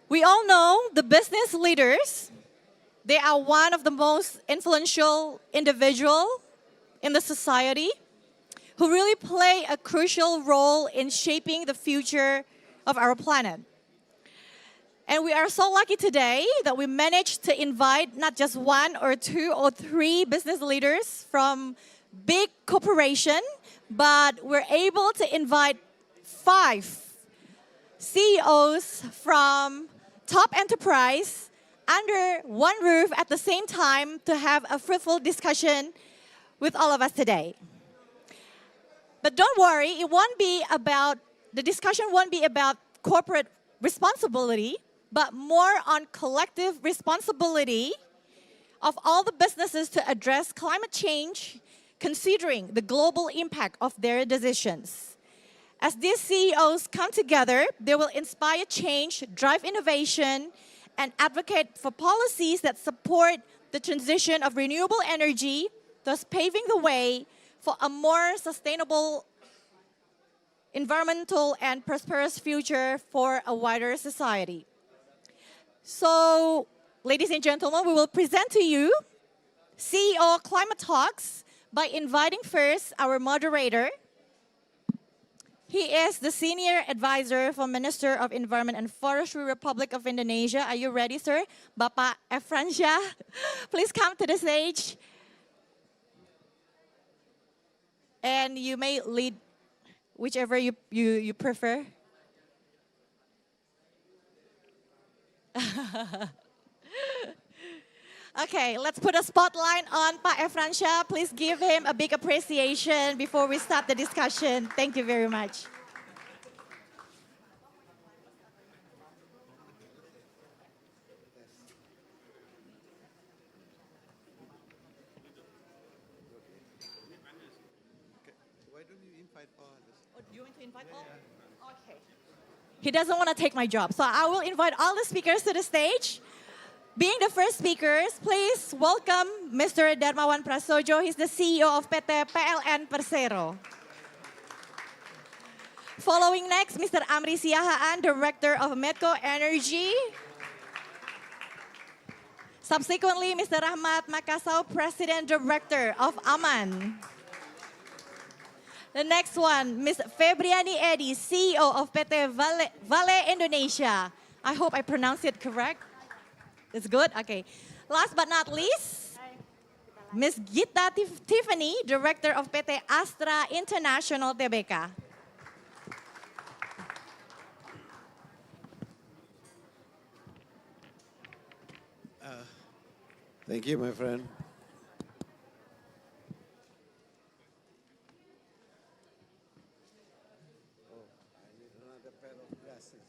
We all know the business leaders, they are one of the most influential individual in the society who really play a crucial role in shaping the future of our planet. And we are so lucky today that we managed to invite not just one or two or three business leaders from big corporation, but we're able to invite 5 CEOs from top enterprise under one roof at the same time to have a fruitful discussion with all of us today. But don't worry, the discussion won't be about corporate responsibility, but more on collective responsibility of all the businesses to address climate change, considering the global impact of their decisions. As these CEOs come together, they will inspire change, drive innovation, and advocate for policies that support the transition of renewable energy, thus paving the way for a more sustainable, environmental, and prosperous future for a wider society. So, ladies and gentlemen, we will present to you CEO Climate Talks by inviting first our moderator. He is the Senior Advisor for Minister of Environment and Forestry, Republic of Indonesia. Are you ready, sir? Bapak Efransyah, please come to the stage. And you may lead whichever you prefer. Okay, let's put a spotlight on Pak Efransyah. Please give him a big appreciation before we start the discussion. Thank you very much. Why don't you invite all others? Oh, do you want to invite all? Okay. He doesn't want to take my job, so I will invite all the speakers to the stage. Being the first speakers, please welcome Mr. Darmawan Prasojo. He's the CEO of PT PLN Persero. Following next, Mr. Amri Siahaan, Director of Medco Energy. Subsequently, Mr. Rahmat Makassau, President Director of Aman. The next one, Ms. Febriani Edi, CEO of PT Vale Indonesia. I hope I pronounced it correct. It's good? Okay. Last but not least, Ms. Gita Tiffany, Director of PT Astra International Tbk. Thank you, my friend. Oh, I need another pair of glasses.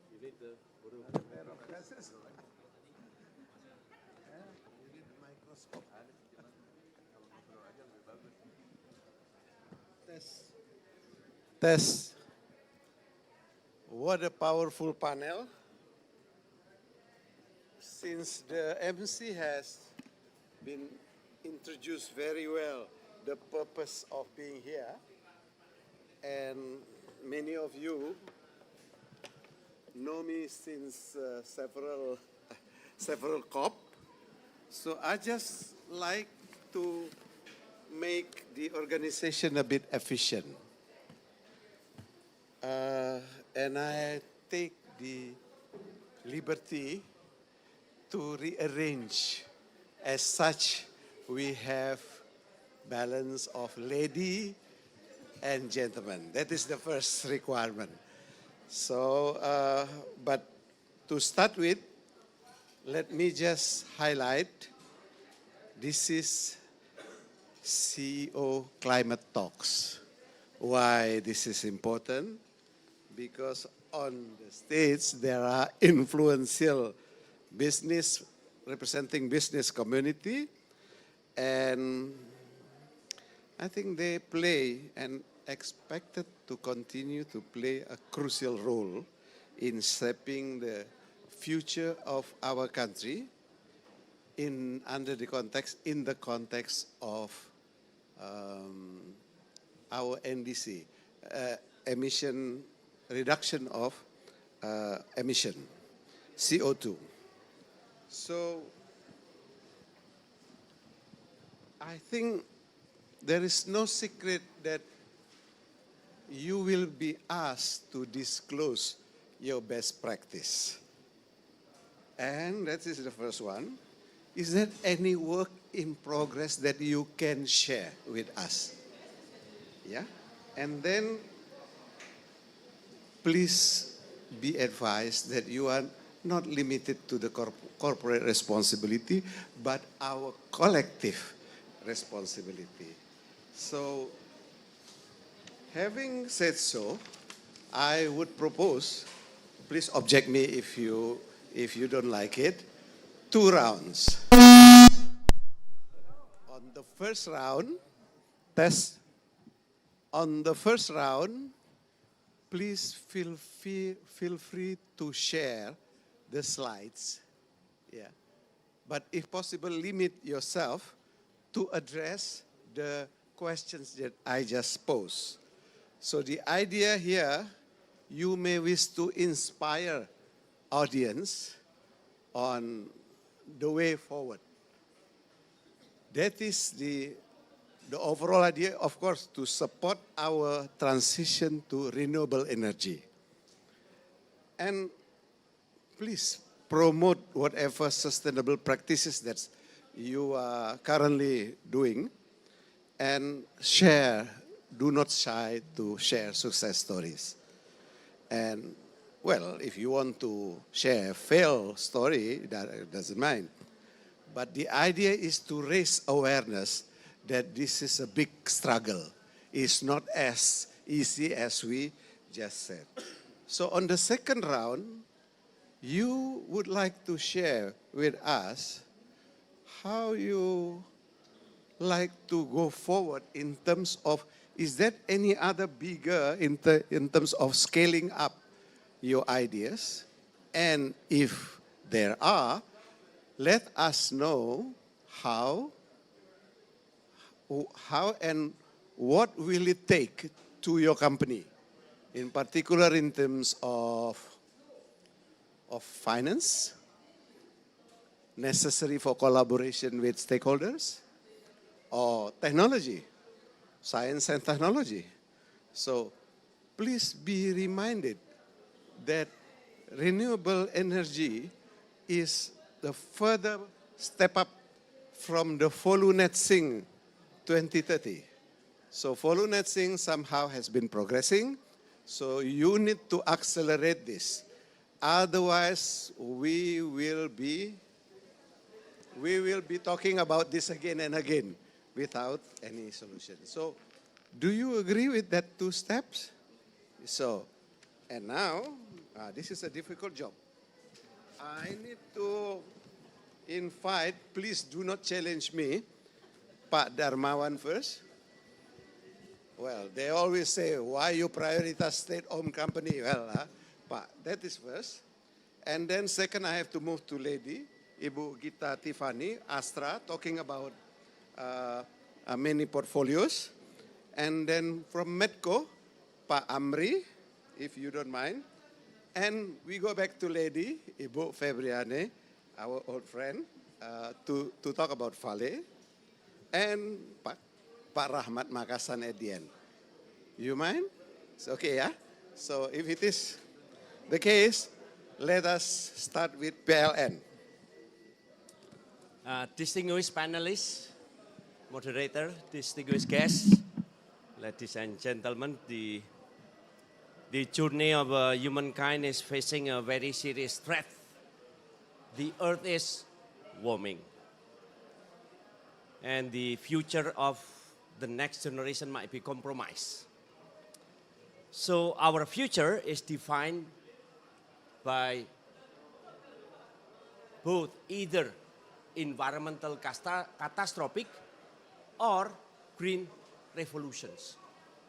You need another pair of glasses? You need a microscope. Test. Test. What a powerful panel. Since the MC has been introduced very well, the purpose of being here, and many of you know me since several COP, so I just like to make the organization a bit efficient. And I take the liberty to rearrange. As such, we have balance of lady and gentlemen. That is the first requirement. So, but to start with, let me just highlight, this is CEO Climate Talks. Why this is important? Because on the stage, there are influential business, representing business community, and I think they play and expected to continue to play a crucial role in shaping the future of our country in the context of our NDC, emission reduction of emission, CO2. So I think there is no secret that you will be asked to disclose your best practice. And that is the first one. Is there any work in progress that you can share with us? Yeah? And then please be advised that you are not limited to the corporate responsibility, but our collective responsibility. So, having said so, I would propose, please object me if you don't like it, 2 rounds. On the first round, on the first round, please feel free to share the slides. Yeah. But if possible, limit yourself to address the questions that I just posed. So the idea here, you may wish to inspire audience on the way forward. That is the overall idea, of course, to support our transition to renewable energy. And please promote whatever sustainable practices that you are currently doing, and share, do not shy to share success stories. And well, if you want to share a failed story, that doesn't mind. But the idea is to raise awareness that this is a big struggle. It's not as easy as we just said. So on the second round, you would like to share with us how you like to go forward in terms of, is there any other bigger in terms of scaling up your ideas? And if there are, let us know how and what will it take to your company, in particular in terms of finance, necessary for collaboration with stakeholders, or technology, science and technology. So please be reminded that renewable energy is the further step up from the follow net sing 2030. So follow net sing somehow has been progressing, so you need to accelerate this. Otherwise, we will be talking about this again and again without any solution. So, do you agree with that 2 steps? So, and now, this is a difficult job. I need to invite, please do not challenge me, Pak Darmawan first. Well, they always say, why you prioritize state-owned company? Well, Pak, that is first. And then second, I have to move to lady, Ibu Gita Tiffany, Astra, talking about many portfolios. And then from Medco, Pak Amri, if you don't mind. And we go back to lady, Ibu Febriane, our old friend, to talk about Vale. And Pak Rahmat Makasan at the end. You mind? It's okay, yeah? So if it is the case, let us start with PLN. Distinguished panelists, moderator, distinguished guests, ladies and gentlemen, the journey of humankind is facing a very serious threat. The earth is warming. And the future of the next generation might be compromised. So our future is defined by both either environmental catastrophic or green revolutions.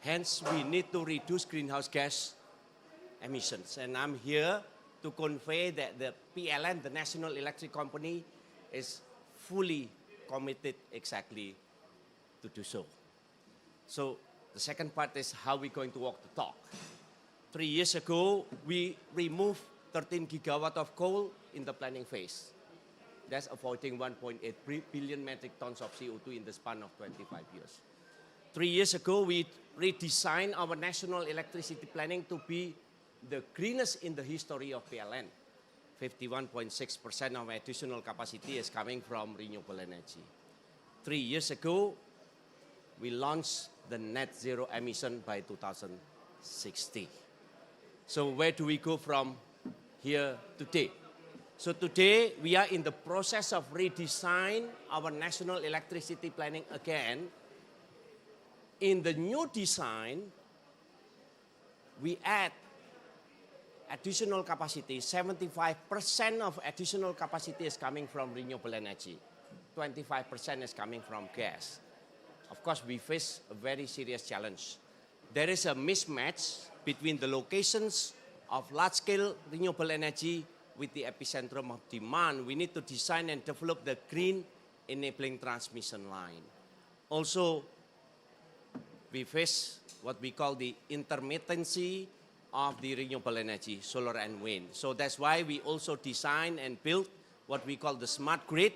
Hence, we need to reduce greenhouse gas emissions. And I'm here to convey that the PLN, the National Electric Company, is fully committed exactly to do so. So the second part is how we're going to walk the talk. 3 years ago, we removed 13 gigawatt of coal in the planning phase. That's avoiding 1.8 billion metric tons of CO2 in the span of 25 years. 3 years ago, we redesigned our national electricity planning to be the greenest in the history of PLN. 51.6% of additional capacity is coming from renewable energy. 3 years ago, we launched the net zero emission by 2060. So where do we go from here today? So today, we are in the process of redesign our national electricity planning again. In the new design, we add additional capacity. 75% of additional capacity is coming from renewable energy. 25% is coming from gas. Of course, we face a very serious challenge. There is a mismatch between the locations of large-scale renewable energy with the epicentrum of demand. We need to design and develop the green enabling transmission line. Also, we face what we call the intermittency of the renewable energy, solar and wind. So that's why we also design and build what we call the smart grid,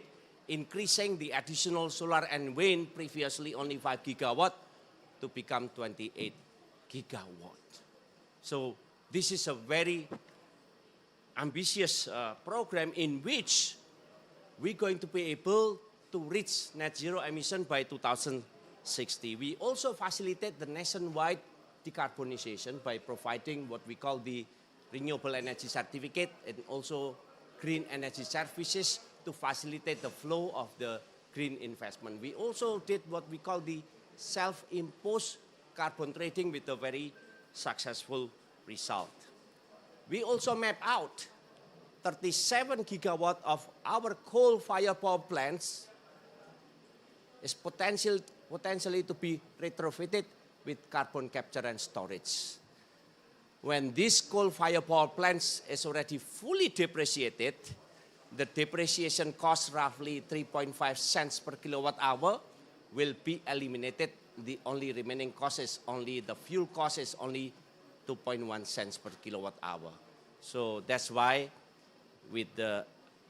increasing the additional solar and wind, previously only 5 gigawatt, to become 28 gigawatt. So this is a very ambitious program in which we're going to be able to reach net zero emission by 2060. We also facilitate the nationwide decarbonization by providing what we call the renewable energy certificate and also green energy services to facilitate the flow of the green investment. We also did what we call the self-imposed carbon trading with a very successful result. We also map out 37 gigawatt of our coal-fired power plants is potentially to be retrofitted with carbon capture and storage. When this coal-fired power plants is already fully depreciated, the depreciation cost roughly 3.5 cents per kilowatt hour will be eliminated. The only remaining cost is only, the fuel cost is only 2.1 cents per kilowatt hour. So that's why with the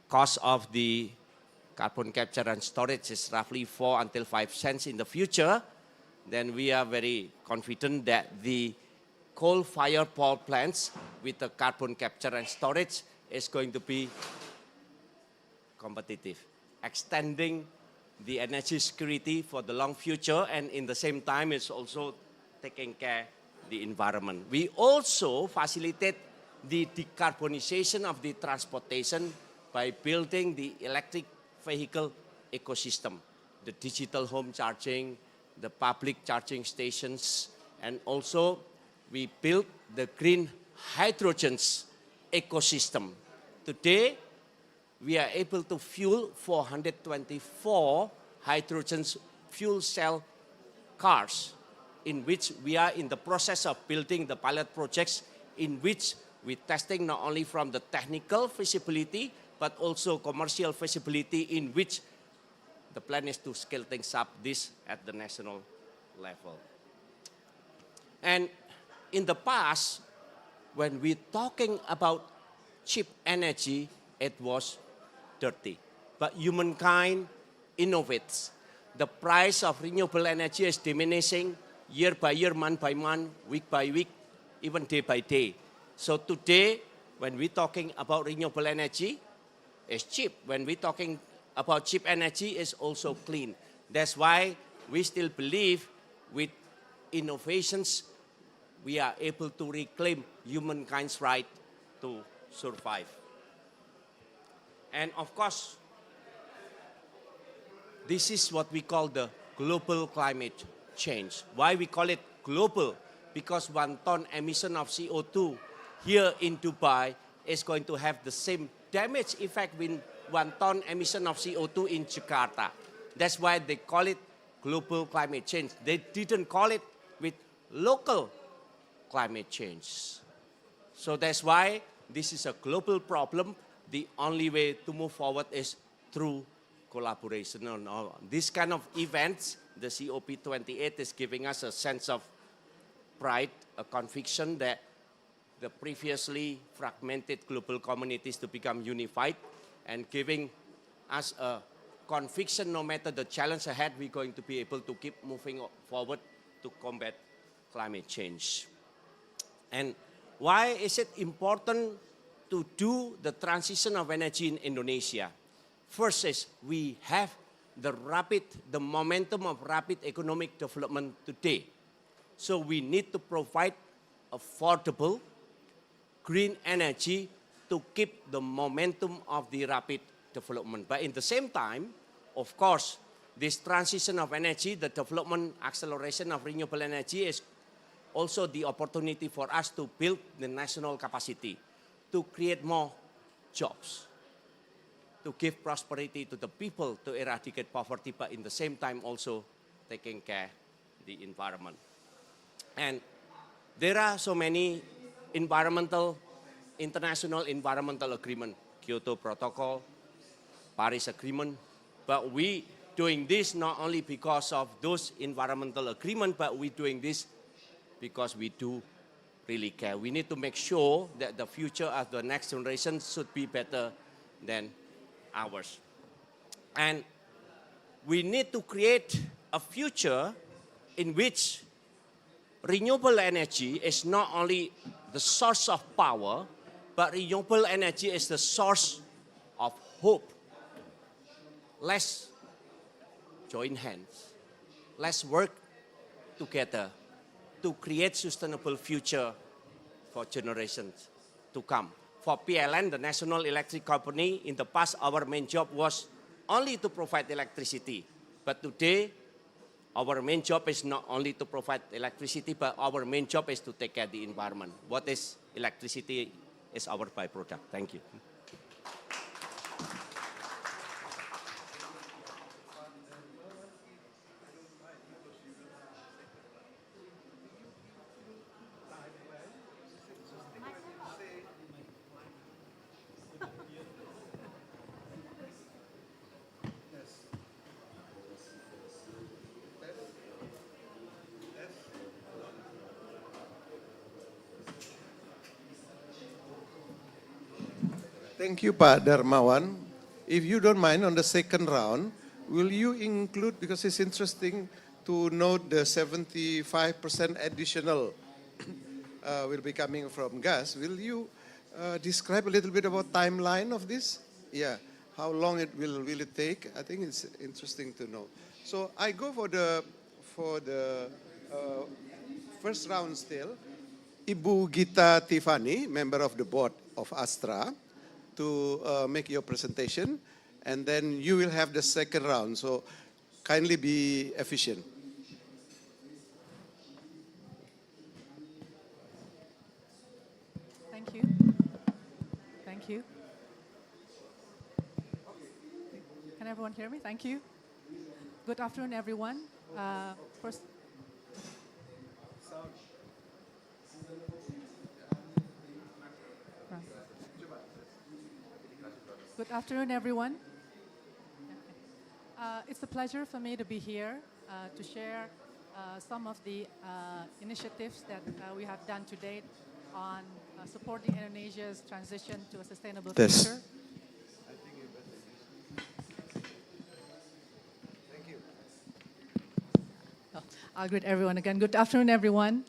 cost of the carbon capture and storage is roughly 4 until 5 cents in the future, then we are very confident that the coal-fired power plants with the carbon capture and storage is going to be competitive, extending the energy security for the long future, and in the same time it's also taking care the environment. We also facilitate the decarbonization of the transportation by building the electric vehicle ecosystem, the digital home charging, the public charging stations, and also we built the green hydrogens ecosystem. Today, we are able to fuel 424 hydrogen fuel cell cars, in which we are in the process of building the pilot projects, in which we're testing not only from the technical feasibility, but also commercial feasibility, in which the plan is to scale things up this at the national level. And in the past, when we're talking about cheap energy, it was dirty. But humankind innovates. The price of renewable energy is diminishing year by year, month by month, week by week, even day by day. So today, when we're talking about renewable energy, it's cheap. When we're talking about cheap energy, it's also clean. That's why we still believe with innovations, we are able to reclaim humankind's right to survive. And of course, this is what we call the global climate change. Why we call it global? Because 1 ton emission of CO2 here in Dubai is going to have the same damage effect with 1 ton emission of CO2 in Jakarta. That's why they call it global climate change. They didn't call it with local climate change. So that's why this is a global problem. The only way to move forward is through collaboration. This kind of events, the COP28 is giving us a sense of pride, a conviction that the previously fragmented global communities to become unified and giving us a conviction no matter the challenge ahead, we're going to be able to keep moving forward to combat climate change. And why is it important to do the transition of energy in Indonesia? First is we have the momentum of rapid economic development today. So we need to provide affordable green energy to keep the momentum of the rapid development. But in the same time, of course, this transition of energy, the development acceleration of renewable energy is also the opportunity for us to build the national capacity, to create more jobs, to give prosperity to the people, to eradicate poverty, but in the same time also taking care of the environment. And there are so many international environmental agreement, Kyoto Protocol, Paris Agreement, but we doing this not only because of those environmental agreements, but we doing this because we do really care. We need to make sure that the future of the next generation should be better than ours. And we need to create a future in which renewable energy is not only the source of power, but renewable energy is the source of hope. Let's join hands. Let's work together to create sustainable future for generations to come. For PLN, the National Electric Company, in the past, our main job was only to provide electricity. But today, our main job is not only to provide electricity, but our main job is to take care of the environment. What is electricity is our byproduct. Thank you. Thank you, Pak Darmawan. If you don't mind, on the second round, will you include, because it's interesting to note the 75% additional will be coming from gas. Will you describe a little bit about timeline of this? Yeah, how long will it take? I think it's interesting to know. So I go for the first round still. Ibu Gita Tiffany, member of the board of Astra, to make your presentation, and then you will have the second round. So kindly be efficient. Thank you. Thank you. Can everyone hear me? Thank you. Good afternoon, everyone. First, good afternoon, everyone. It's a pleasure for me to be here to share some of the initiatives that we have done to date on supporting Indonesia's transition to a sustainable future. Thank you. I'll greet everyone again. Good afternoon, everyone.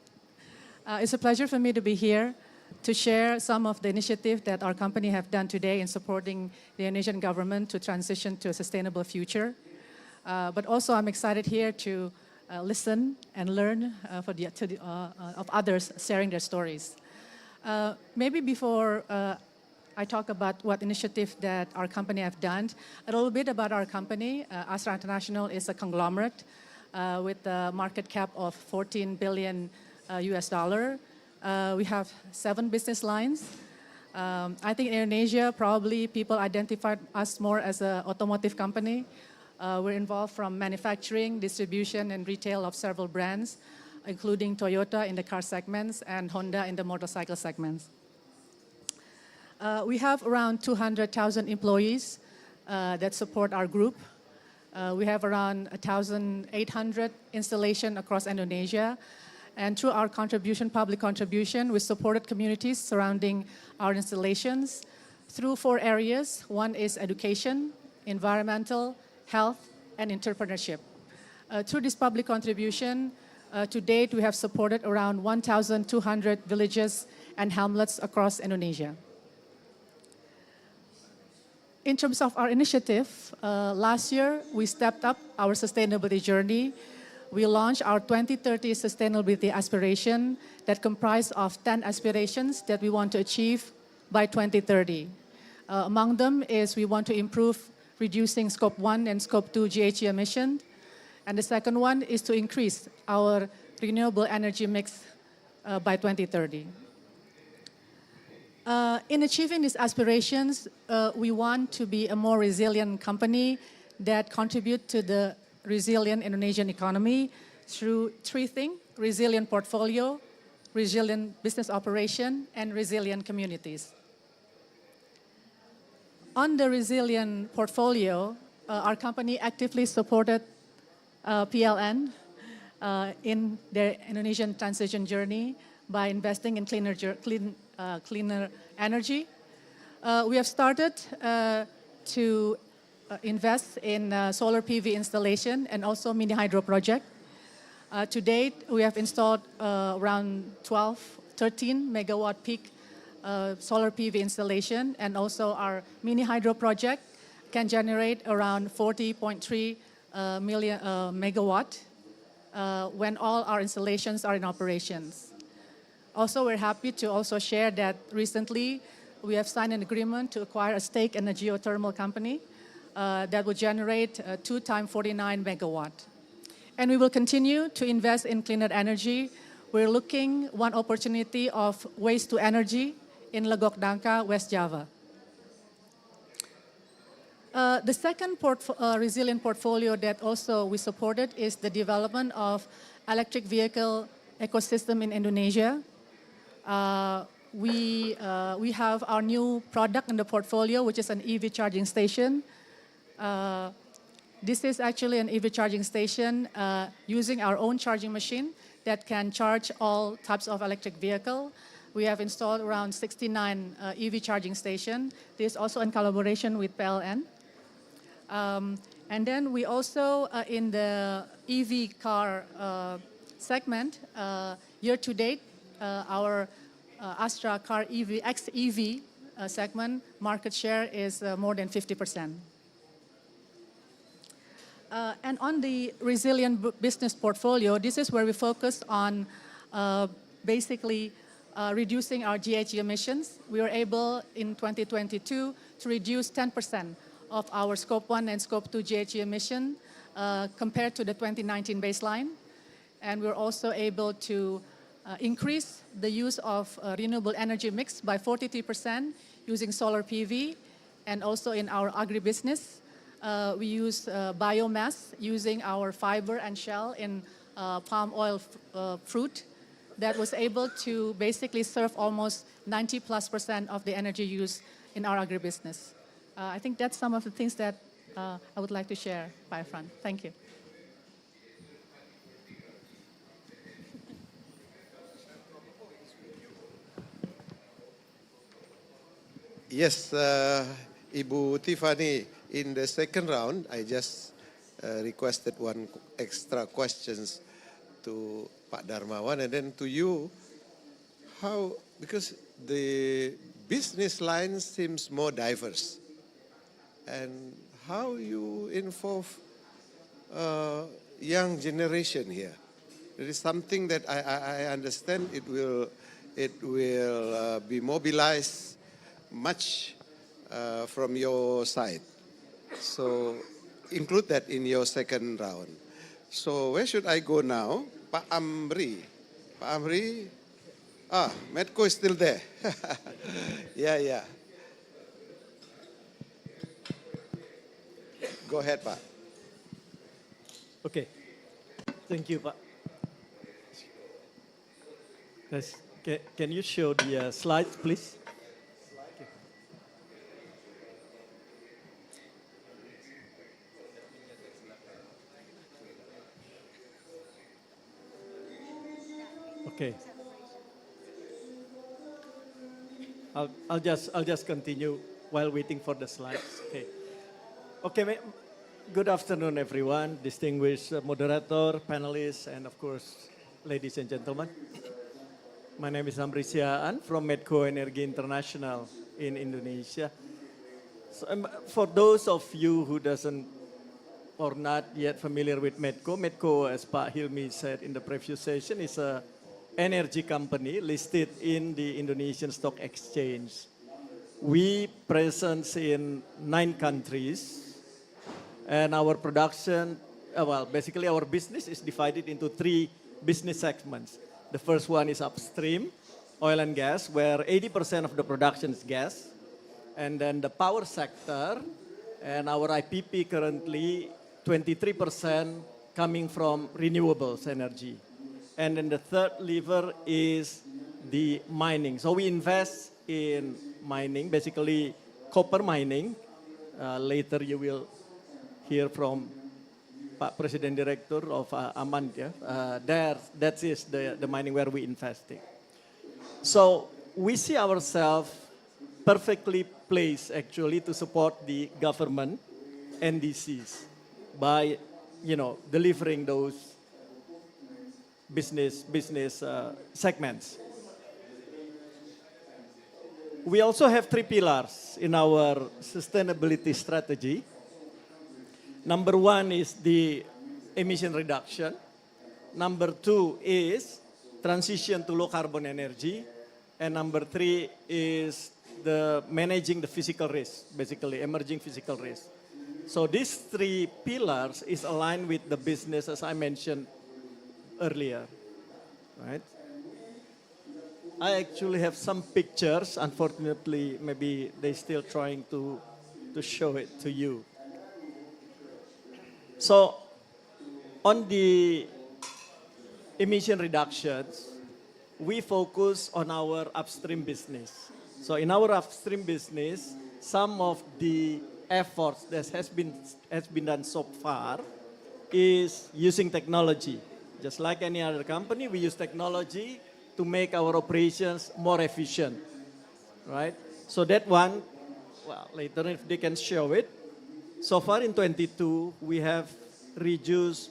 It's a pleasure for me to be here to share some of the initiatives that our company have done today in supporting the Indonesian government to transition to a sustainable future. But also I'm excited here to listen and learn of others sharing their stories. Maybe before I talk about what initiative that our company have done, a little bit about our company. Astra International is a conglomerate with a market cap of 14 billion US dollar. We have 7 business lines. I think in Indonesia, probably people identified us more as an automotive company. We're involved from manufacturing, distribution, and retail of several brands, including Toyota in the car segments and Honda in the motorcycle segments. We have around 200,000 employees that support our group. We have around 1,800 installations across Indonesia. And through our contribution, public contribution, we supported communities surrounding our installations through 4 areas. One is education, environmental, health, and entrepreneurship. Through this public contribution, to date, we have supported around 1,200 villages and hamlets across Indonesia. In terms of our initiative, last year, we stepped up our sustainability journey. We launched our 2030 sustainability aspiration that comprised of 10 aspirations that we want to achieve by 2030. Among them is we want to improve reducing Scope 1 and Scope 2 GHG emission. And the second one is to increase our renewable energy mix by 2030. In achieving these aspirations, we want to be a more resilient company that contribute to the resilient Indonesian economy through 3 things: resilient portfolio, resilient business operation, and resilient communities. On the resilient portfolio, our company actively supported PLN in their Indonesian transition journey by investing in cleaner energy. We have started to invest in solar PV installation and also mini hydro project. To date, we have installed around 13 megawatt peak solar PV installation, and also our mini hydro project can generate around 40.3 million megawatt when all our installations are in operations. Also, we're happy to also share that recently we have signed an agreement to acquire a stake in a geothermal company that will generate 2 times 49 megawatt. And we will continue to invest in cleaner energy. We're looking one opportunity of waste to energy in Legok Dangka, West Java. The second resilient portfolio that also we supported is the development of electric vehicle ecosystem in Indonesia. We have our new product in the portfolio, which is an EV charging station. This is actually an EV charging station using our own charging machine that can charge all types of electric vehicle. We have installed around 69 EV charging stations. This is also in collaboration with PLN. And then we also, in the EV car segment, year to date, our Astra car EV, XEV segment market share is more than 50%. And on the resilient business portfolio, this is where we focus on basically reducing our GHG emissions. We were able in 2022 to reduce 10% of our Scope 1 and Scope 2 GHG emission compared to the 2019 baseline. And we're also able to increase the use of renewable energy mix by 43% using solar PV. And also in our agribusiness, we use biomass using our fiber and shell in palm oil fruit that was able to basically serve almost 90+% of the energy use in our agribusiness. I think that's some of the things that I would like to share, Pak Efran. Thank you. Yes, Ibu Tiffany, in the second round, I just requested one extra questions to Pak Darmawan and then to you. How, because the business line seems more diverse, and how you involve young generation here? It is something that I understand it will be mobilized much from your side. So include that in your second round. So where should I go now? Pak Amri. Pak Amri. Medco is still there. Yeah. Go ahead, Pak. Okay. Thank you, Pak. Guys, can you show the slides, please? Okay. I'll just continue while waiting for the slides. Okay. Okay. Good afternoon, everyone. Distinguished moderator, panelists, and of course, ladies and gentlemen. My name is Amri Siaan from Medco Energy International in Indonesia. So, for those of you who doesn't or not yet familiar with Medco, Medco, as Pak Hilmi said in the previous session, is a energy company listed in the Indonesian Stock Exchange. We presence in 9 countries, and our production, basically our business is divided into 3 business segments. The first one is upstream, oil and gas, where 80% of the production is gas. And then the power sector, and our IPP currently 23% coming from renewables energy. And then the third lever is the mining. So we invest in mining, basically copper mining. Later you will hear from Pak President Director of Aman. That is the mining where we investing. So we see ourselves perfectly placed actually to support the government NDCs by, delivering those business segments. We also have 3 pillars in our sustainability strategy. Number 1 is the emission reduction. Number 2 is transition to low carbon energy. And number 3 is the managing the physical risk, basically emerging physical risk. So these 3 pillars is aligned with the business as I mentioned earlier, right? I actually have some pictures. Unfortunately, maybe they're still trying to show it to you. So on the emission reductions, we focus on our upstream business. So in our upstream business, some of the efforts that has been done so far is using technology. Just like any other company, we use technology to make our operations more efficient, right? So that one, later if they can show it. So far in 22, we have reduced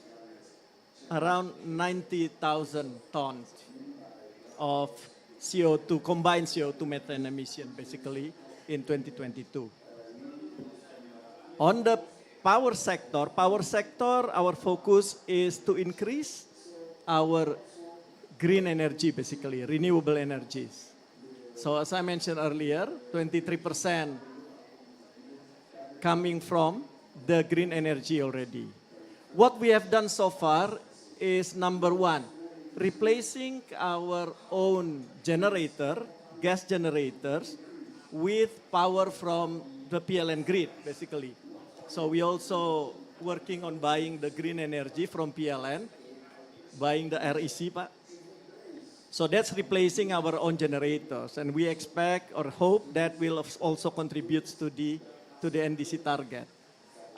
around 90,000 tons of CO2, combined CO2 methane emission, basically, in 2022. On the power sector, our focus is to increase our green energy, basically, renewable energies. So as I mentioned earlier, 23% coming from the green energy already. What we have done so far is number 1, replacing our own generator, gas generators, with power from the PLN grid, basically. So we also working on buying the green energy from PLN, buying the REC, Pak. So that's replacing our own generators, and we expect or hope that will also contribute to the NDC target.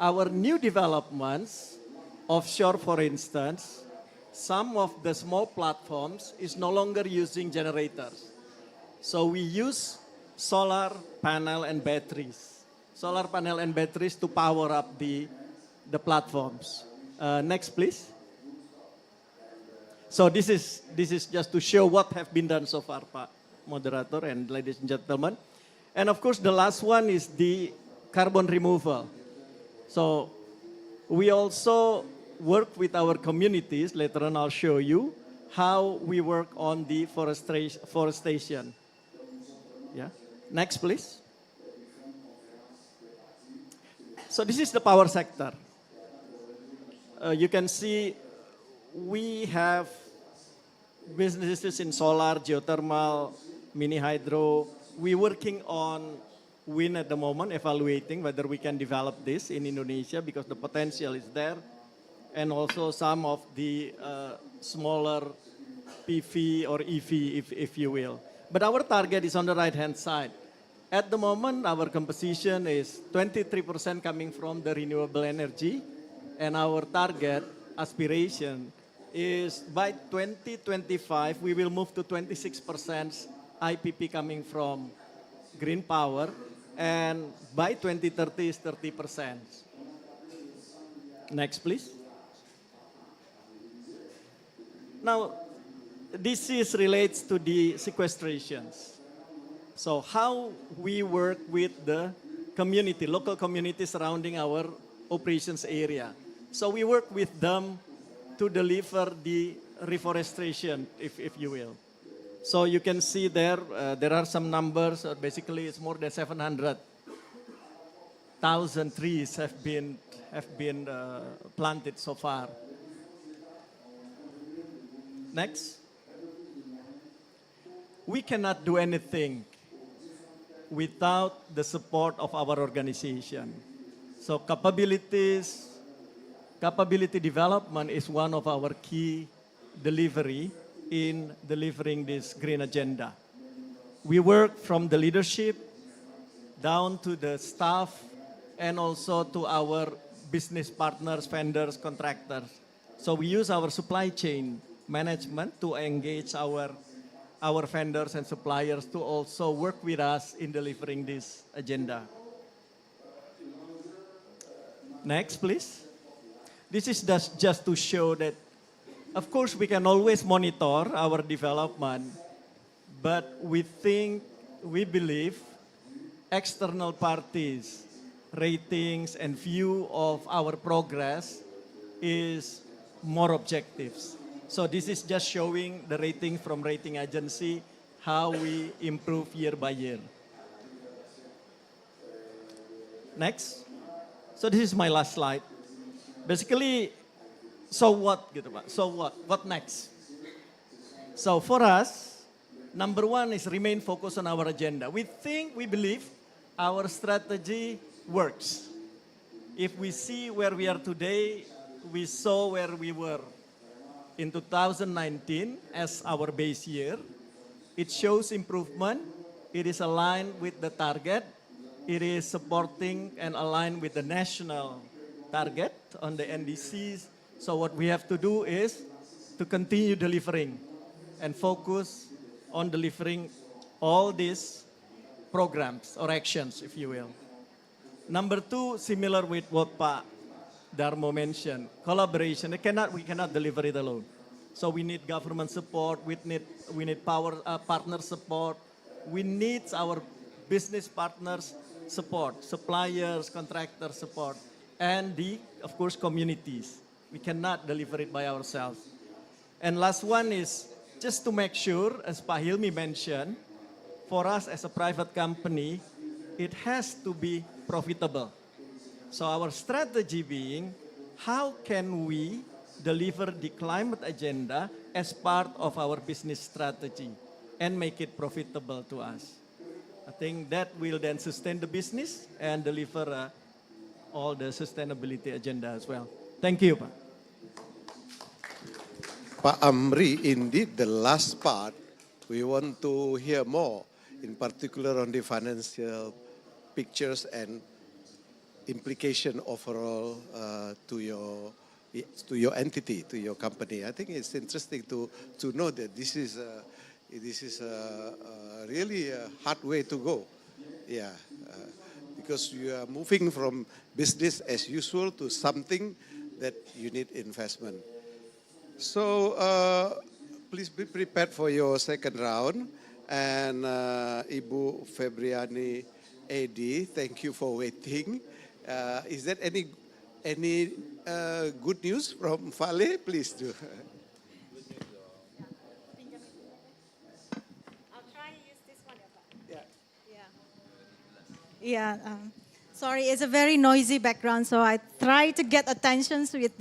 Our new developments, offshore for instance, some of the small platforms is no longer using generators. So we use solar panel and batteries. Solar panel and batteries to power up the platforms. Next, please. So this is just to show what have been done so far, Pak Moderator and ladies and gentlemen. And of course, the last one is the carbon removal. So we also work with our communities. Later on, I'll show you how we work on the forestation. Yeah. Next, please. So this is the power sector. You can see we have businesses in solar, geothermal, mini hydro. We're working on wind at the moment, evaluating whether we can develop this in Indonesia because the potential is there. And also some of the smaller PV or EV, if you will. But our target is on the right-hand side. At the moment, our composition is 23% coming from the renewable energy. And our target aspiration is by 2025, we will move to 26% IPP coming from green power, and by 2030 is 30%. Next, please. Now, this is relates to the sequestrations. So how we work with the community, local community surrounding our operations area. So we work with them to deliver the reforestation, if you will. So you can see there, there are some numbers. Basically, it's more than 700,000 trees have been planted so far. Next. We cannot do anything without the support of our organization. So capability development is one of our key delivery in delivering this green agenda. We work from the leadership down to the staff and also to our business partners, vendors, contractors. So we use our supply chain management to engage our vendors and suppliers to also work with us in delivering this agenda. Next, please. This is just to show that, of course, we can always monitor our development, but we believe external parties, ratings and view of our progress is more objectives. So this is just showing the rating from rating agency, how we improve year by year. Next. So this is my last slide. Basically, so what? So what? What next? So for us, number one is remain focused on our agenda. We believe our strategy works. If we see where we are today, we saw where we were in 2019 as our base year. It shows improvement. It is aligned with the target. It is supporting and aligned with the national target on the NDCs. So what we have to do is to continue delivering and focus on delivering all these programs or actions, if you will. Number two, similar with what Pak Darmo mentioned, collaboration. We cannot deliver it alone. So we need government support. We need partner support. We need our business partners support, suppliers, contractors support, and of course, communities. We cannot deliver it by ourselves. And last one is just to make sure, as Pak Hilmi mentioned, for us as a private company, it has to be profitable. So our strategy being, how can we deliver the climate agenda as part of our business strategy and make it profitable to us? I think that will then sustain the business and deliver all the sustainability agenda as well. Thank you, Pak. Pak Amri, indeed, the last part, we want to hear more, in particular on the financial pictures and implication overall to your entity, to your company. I think it's interesting to know that this is really a hard way to go. Yeah, because you are moving from business as usual to something that you need investment. So please be prepared for your second round. And Ibu Febriani AD, thank you for waiting. Is there any good news from Vale? Please do. I'll try to use this one. Yeah. Sorry, it's a very noisy background, so I try to get attention with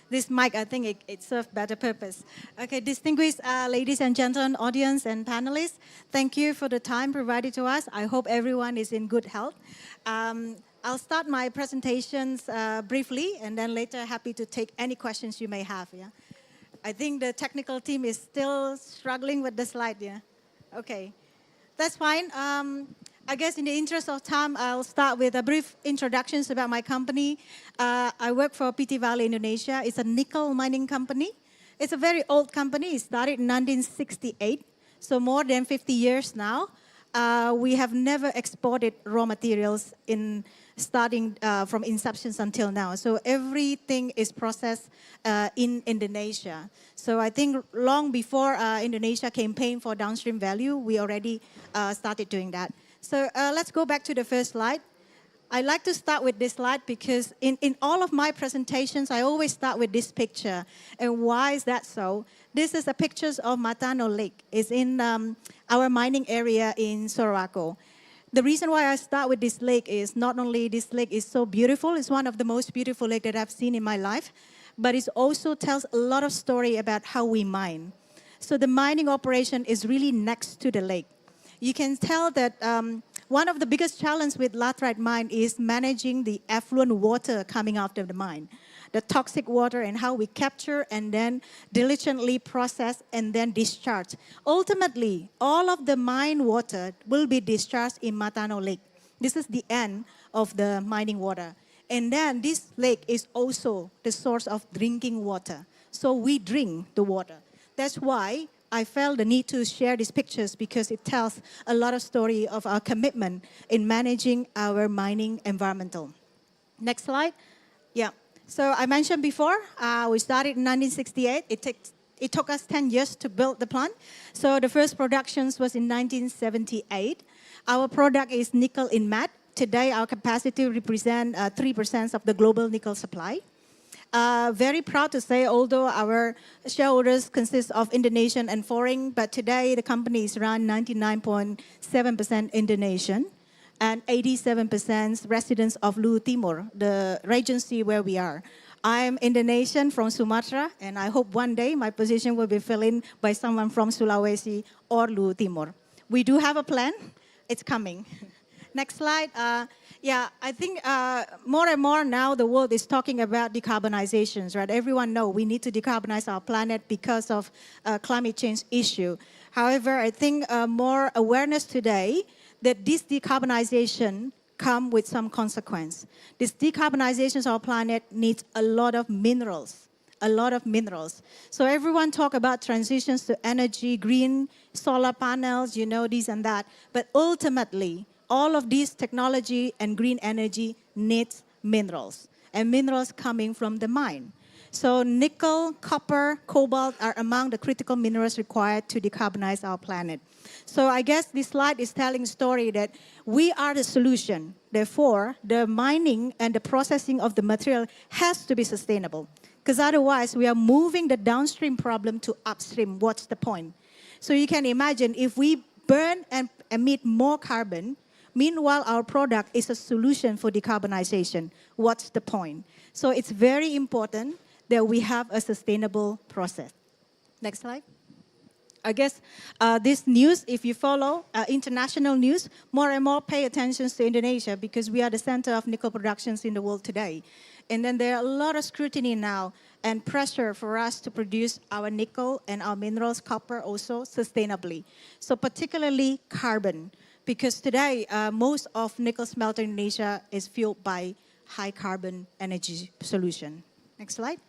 this mic. I think it serves better purpose. Okay, distinguished ladies and gentlemen, audience and panelists, thank you for the time provided to us. I hope everyone is in good health. I'll start my presentations briefly, and then later happy to take any questions you may have. Yeah, I think the technical team is still struggling with the slide. Yeah, okay, that's fine. I guess in the interest of time, I'll start with a brief introductions about my company. I work for PT Vale Indonesia. It's a nickel mining company. It's a very old company. It started in 1968, so more than 50 years now. We have never exported raw materials in starting from inception until now. So everything is processed in Indonesia. So I think long before Indonesia campaigned for downstream value, we already started doing that. So let's go back to the first slide. I like to start with this slide because in all of my presentations, I always start with this picture. And why is that so? This is a picture of Matano Lake. It's in our mining area in Sorowako. The reason why I start with this lake is not only this lake is so beautiful, it's one of the most beautiful lakes that I've seen in my life, but it also tells a lot of story about how we mine. So the mining operation is really next to the lake. You can tell that one of the biggest challenges with laterite mine is managing the effluent water coming out of the mine, the toxic water and how we capture and then diligently process and then discharge. Ultimately, all of the mine water will be discharged in Matano Lake. This is the end of the mining water. And then this lake is also the source of drinking water. So we drink the water. That's why I felt the need to share these pictures because it tells a lot of story of our commitment in managing our mining environmental. Next slide. Yeah. So I mentioned before, we started in 1968. It took us 10 years to build the plant. So the first productions was in 1978. Our product is nickel in matte. Today, our capacity represents 3% of the global nickel supply. Very proud to say, although our shareholders consist of Indonesian and foreign, but today the company is around 99.7% Indonesian and 87% residents of Luwu Timur, the regency where we are. I'm Indonesian from Sumatra, and I hope one day my position will be filled in by someone from Sulawesi or Luwu Timur. We do have a plan. It's coming. Next slide. Yeah, I think more and more now the world is talking about decarbonizations, right? Everyone knows we need to decarbonize our planet because of climate change issue. However, I think more awareness today that this decarbonization come with some consequence. This decarbonization of our planet needs a lot of minerals. So everyone talk about transitions to energy, green, solar panels, you know, this and that. But ultimately, all of these technology and green energy needs minerals, and minerals coming from the mine. So nickel, copper, cobalt are among the critical minerals required to decarbonize our planet. So I guess this slide is telling a story that we are the solution. Therefore, the mining and the processing of the material has to be sustainable. Because otherwise, we are moving the downstream problem to upstream. What's the point? So you can imagine if we burn and emit more carbon, meanwhile, our product is a solution for decarbonization. What's the point? So it's very important that we have a sustainable process. Next slide. I guess this news, if you follow international news, more and more pay attention to Indonesia because we are the center of nickel productions in the world today. And then there are a lot of scrutiny now and pressure for us to produce our nickel and our minerals, copper also sustainably. So particularly carbon. Because today, most of nickel smelter in Indonesia is fueled by high carbon energy solution. Next slide.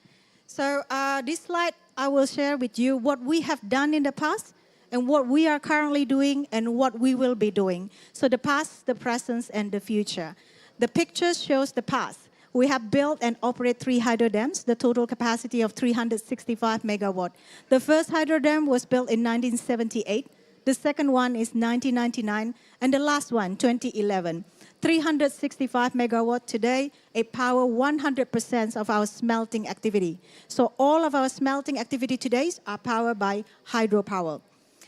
So this slide, I will share with you what we have done in the past and what we are currently doing and what we will be doing. So the past, the present, and the future. The picture shows the past. We have built and operate 3 hydro dams, the total capacity of 365 megawatt. The first hydro dam was built in 1978. The second one is 1999, and the last one, 2011. 365 megawatt today, it power 100% of our smelting activity. So all of our smelting activity today are powered by hydropower.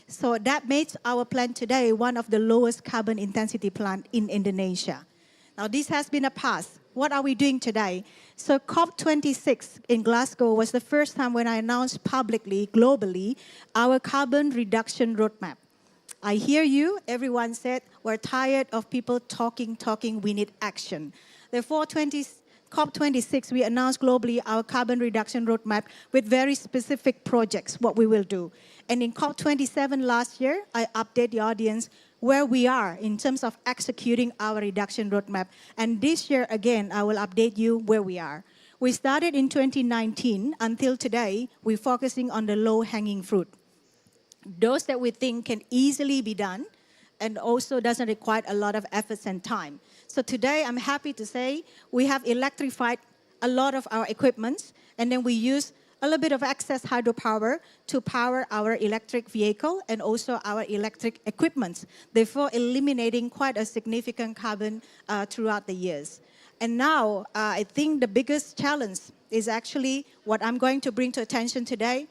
So that makes our plant today one of the lowest carbon intensity plant in Indonesia. Now this has been a past. What are we doing today? So COP26 in Glasgow was the first time when I announced publicly, globally, our carbon reduction roadmap. I hear you, everyone said, we're tired of people talking, we need action. Therefore, COP26, we announced globally our carbon reduction roadmap with very specific projects, what we will do. And in COP27 last year, I update the audience where we are in terms of executing our reduction roadmap. And this year, again, I will update you where we are. We started in 2019. Until today, we're focusing on the low-hanging fruit. Those that we think can easily be done and also doesn't require a lot of efforts and time. So today, I'm happy to say we have electrified a lot of our equipment, and then we use a little bit of excess hydropower to power our electric vehicle and also our electric equipment, therefore eliminating quite a significant carbon throughout the years. And now, I think the biggest challenge is actually what I'm going to bring to attention today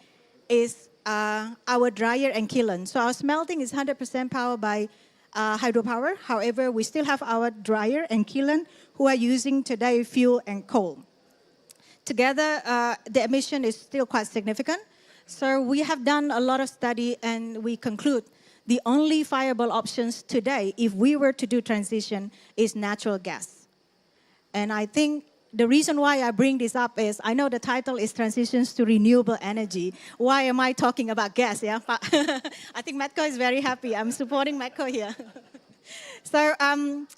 is our dryer and kiln. So our smelting is 100% powered by hydropower. However, we still have our dryer and kiln who are using today fuel and coal. Together, the emission is still quite significant. So we have done a lot of study and we conclude the only viable options today, if we were to do transition, is natural gas. And I think the reason why I bring this up is, I know the title is Transitions to Renewable Energy. Why am I talking about gas? Yeah, I think Matco is very happy. I'm supporting Matco here. So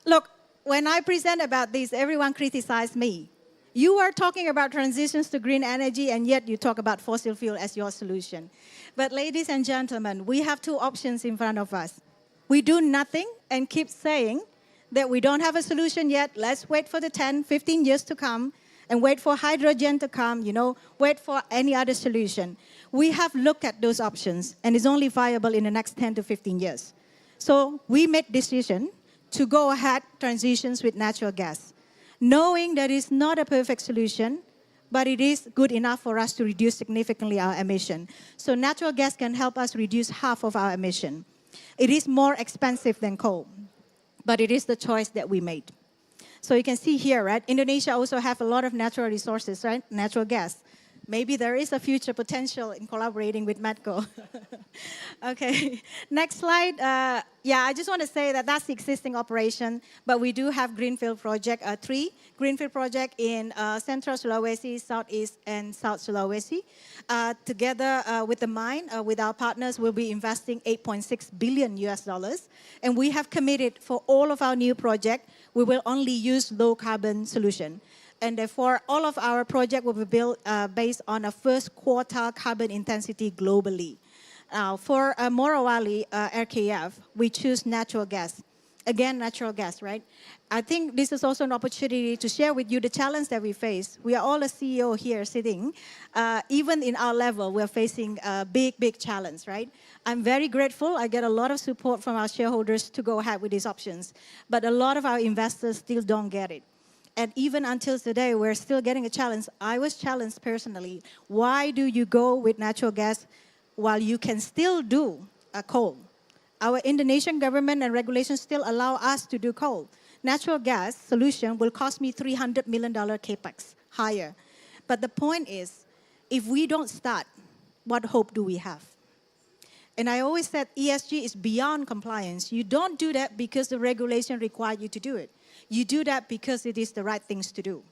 look, when I present about this, everyone criticized me. You are talking about transitions to green energy, and yet you talk about fossil fuel as your solution. But ladies and gentlemen, we have two options in front of us. We do nothing and keep saying that we don't have a solution yet. Let's wait for the 10, 15 years to come and wait for hydrogen to come, wait for any other solution. We have looked at those options, and it's only viable in the next 10 to 15 years. So we made decision to go ahead transitions with natural gas, knowing that it's not a perfect solution, but it is good enough for us to reduce significantly our emission. So natural gas can help us reduce half of our emission. It is more expensive than coal, but it is the choice that we made. So you can see here, right? Indonesia also have a lot of natural resources, right? Natural gas. Maybe there is a future potential in collaborating with Matco. Okay, next slide. I just want to say that that's the existing operation, but we do have greenfield project, 3 greenfield project in Central Sulawesi, Southeast, and South Sulawesi. Together with the mine, with our partners, we'll be investing $8.6 billion US, and we have committed for all of our new projects, we will only use low carbon solution. And therefore, all of our project will be built based on a first quartile carbon intensity globally. For Morowali RKF, we choose natural gas. Again, natural gas, right? I think this is also an opportunity to share with you the challenge that we face. We are all a CEO here sitting. Even in our level, we're facing a big, big challenge, right? I'm very grateful. I get a lot of support from our shareholders to go ahead with these options. But a lot of our investors still don't get it. And even until today, we're still getting a challenge. I was challenged personally. Why do you go with natural gas while you can still do coal? Our Indonesian government and regulations still allow us to do coal. Natural gas solution will cost me $300 million capex, higher. But the point is, if we don't start, what hope do we have? And I always said ESG is beyond compliance. You don't do that because the regulation requires you to do it. You do that because it is the right things to do.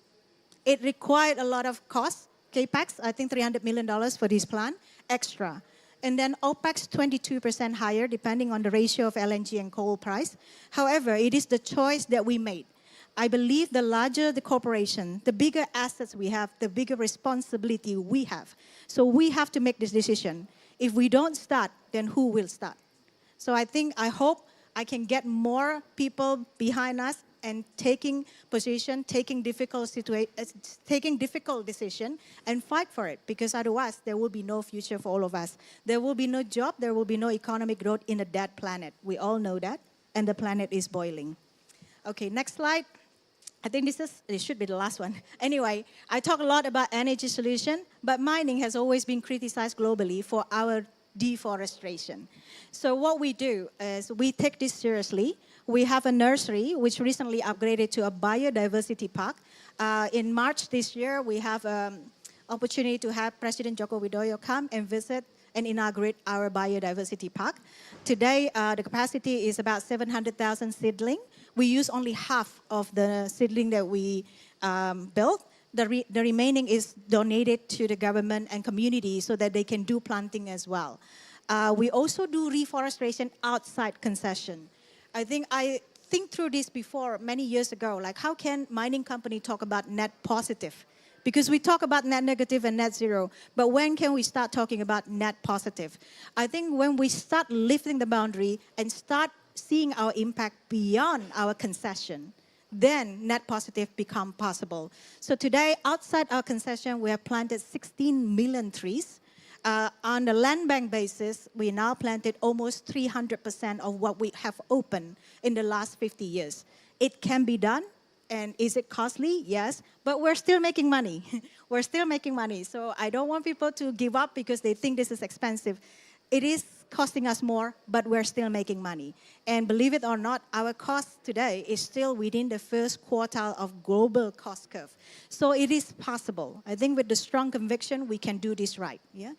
It required a lot of cost, capex, I think $300 million for this plan, extra. And then OPEX 22% higher, depending on the ratio of LNG and coal price. However, it is the choice that we made. I believe the larger the corporation, the bigger assets we have, the bigger responsibility we have. So we have to make this decision. If we don't start, then who will start? So I hope I can get more people behind us and taking position, taking difficult decision, and fight for it. Because otherwise, there will be no future for all of us. There will be no job. There will be no economic growth in a dead planet. We all know that, and the planet is boiling. Okay, next slide. I think it should be the last one. Anyway, I talk a lot about energy solution, but mining has always been criticized globally for our deforestation. So what we do is we take this seriously. We have a nursery which recently upgraded to a biodiversity park. In March this year, we have opportunity to have President Joko Widodo come and visit and inaugurate our biodiversity park. Today, the capacity is about 700,000 seedling. We use only half of the seedling that we built. The remaining is donated to the government and community so that they can do planting as well. We also do reforestation outside concession. I think through this before, many years ago, like how can mining company talk about net positive? Because we talk about net negative and net zero, but when can we start talking about net positive? I think when we start lifting the boundary and start seeing our impact beyond our concession, then net positive become possible. So today, outside our concession, we have planted 16 million trees. On the land bank basis, we now planted almost 300% of what we have opened in the last 50 years. It can be done. And is it costly? Yes, but we're still making money. We're still making money. So I don't want people to give up because they think this is expensive. It is costing us more, but we're still making money. And believe it or not, our cost today is still within the first quartile of global cost curve. So it is possible. I think with the strong conviction, we can do this right. Yeah.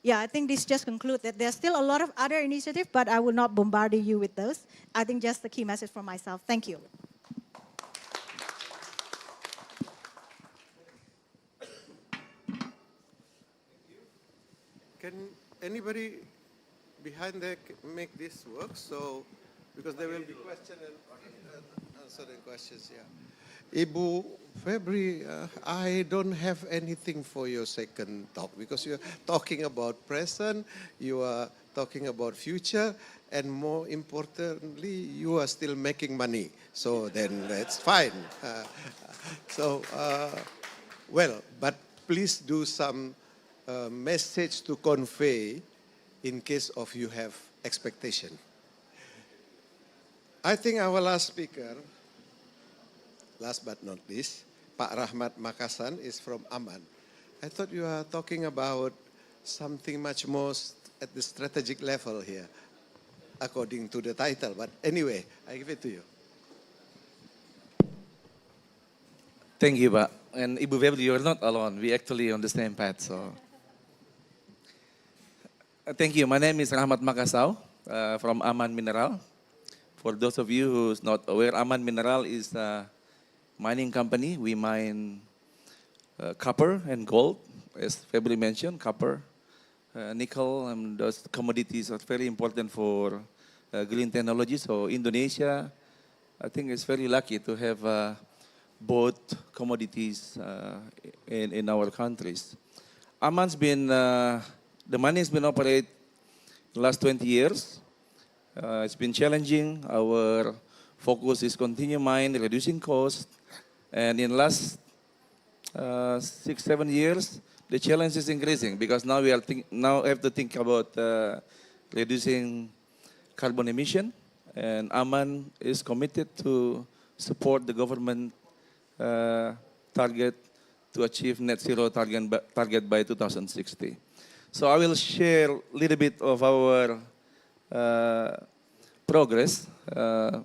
Yeah, I think this just concludes that there's still a lot of other initiatives, but I will not bombard you with those. I think just the key message for myself. Thank you. Can anybody behind there make this work? So, because there will be questions and answering questions, yeah. Ibu Febri, I don't have anything for your second talk because you're talking about present, you are talking about future, and more importantly, you are still making money. So then that's fine. Well, but please do some message to convey in case of you have expectation. I think our last speaker, last but not least, Pak Rahmat Makasan is from Aman. I thought you were talking about something much more at the strategic level here, according to the title. But anyway, I give it to you. Thank you, Pak. And Ibu Febri, you are not alone. We actually on the same path, so. Thank you. My name is Rahmat Makasau from Aman Mineral. For those of you who's not aware, Aman Mineral is a mining company. We mine copper and gold, as Febri mentioned, copper, nickel, and those commodities are very important for green technology. So Indonesia, I think, is very lucky to have both commodities in our countries. Aman's been the money has been operated the last 20 years. It's been challenging. Our focus is continue mine, reducing cost. And in the last 6-7 years, the challenge is increasing because now we are now have to think about reducing carbon emission. And Aman is committed to support the government target to achieve net zero target by 2060. So I will share a little bit of our progress.